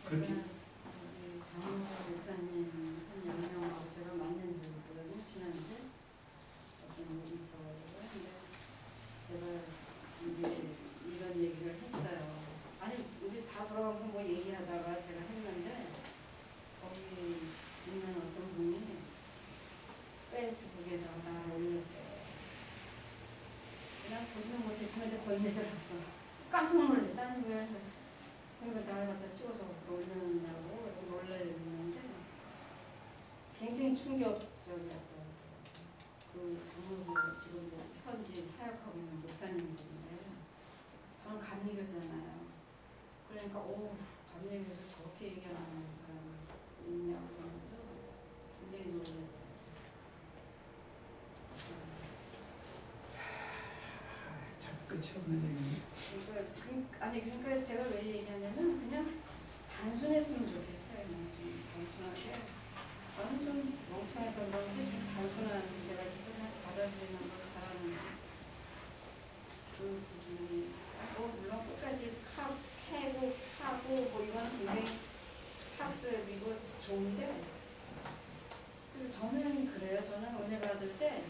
그렇게.
저기 장로 목사님 한 10명하고 제가 만난 적이 있거든요. 지난주에 어떤 일이 있어가지고. 근데 제가 이제 이런 얘기를 했어요. 아니 이제 다 돌아가면서 뭐 얘기하다가 제가 했는데 거기 있는 어떤 분이 페이스북에다가 나를 올렸대요. 그냥 보지는 못했지만 이제 걸려들었어. 깜짝 놀랐어. 아니 왜? 그러니까 나를 갖다 찍어서 올렸냐고 놀랐는데 굉장히 충격적이었다. 그 장로교 지금 현지 사역하고 있는 목사님들인데 저는 감리교잖아요. 그러니까 오 감리교에서 저렇게 얘기하는 사람이 있냐고 그러면서 굉장히 놀랐다.
참 끝이 없는 얘기네.
그러니까 제가 왜 얘기하냐면 그냥 단순했으면 좋겠어요. 좀 단순하게. 저는 좀 멍청해서 그런지 좀 단순한 데가 있어서 그냥 받아들이는 걸 잘하는 그 부분이 뭐 물론 끝까지 캐고 파고 뭐 이거는 굉장히 학습이고 좋은데 그래서 저는 그래요. 저는 은혜 받을 때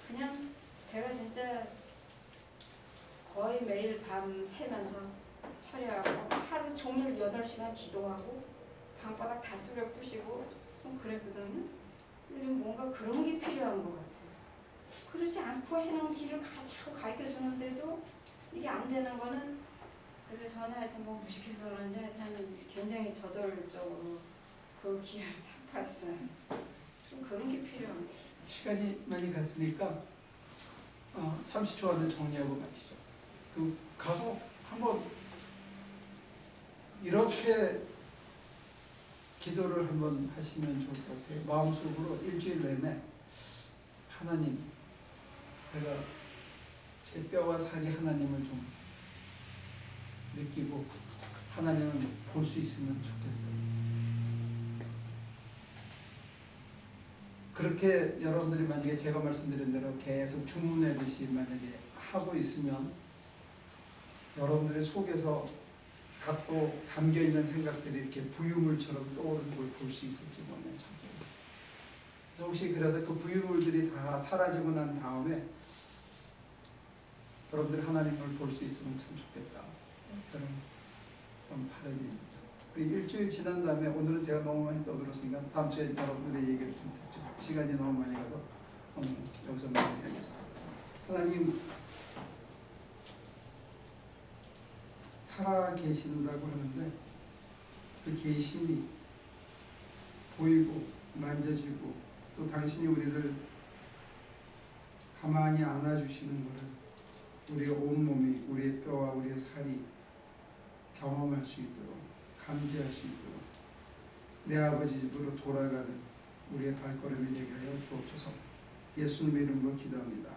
그냥 제가 진짜 거의 매일 밤 새면서 철야하고 하루 종일 8시간 기도하고 방바닥 다 뚫려 부시고 좀 그랬거든요. 근데 좀 뭔가 그런 게 필요한 것 같아요. 그러지 않고 해놓은 길을 자꾸 가르쳐 주는데도 이게 안 되는 거는, 그래서 저는 하여튼 뭐 무식해서 그런지 하여튼 굉장히 저돌적으로 그 길을 타파했어요. 좀 그런 게 필요한 것 같아요.
시간이 많이 갔으니까 30초 안에 정리하고 마치죠. 가서 한번 이렇게 기도를 한번 하시면 좋을 것 같아요. 마음속으로 일주일 내내 하나님, 제가 제 뼈와 살이 하나님을 좀 느끼고 하나님을 볼 수 있으면 좋겠어요. 그렇게 여러분들이 만약에 제가 말씀드린 대로 계속 주문하듯이 만약에 하고 있으면 여러분들의 속에서 갖고 담겨있는 생각들이 이렇게 부유물처럼 떠오르는 걸 볼 수 있을지 모르네요. 그래서 혹시 그래서 그 부유물들이 다 사라지고 난 다음에 여러분들이 하나님을 볼 수 있으면 참 좋겠다. 그런 바람입니다. 일주일 지난 다음에 오늘은 제가 너무 많이 떠들었으니까 다음 주에 여러분들의 얘기를 좀 듣죠. 시간이 너무 많이 가서 오늘 여기서 마무리하겠습니다. 하나님, 살아 계신다고 하는데 그 계심이 보이고 만져지고 또 당신이 우리를 가만히 안아주시는 것을 우리의 온몸이, 우리의 뼈와 우리의 살이 경험할 수 있도록, 감지할 수 있도록 내 아버지 집으로 돌아가는 우리의 발걸음이 되게 하여 주옵소서. 예수님의 이름으로 기도합니다.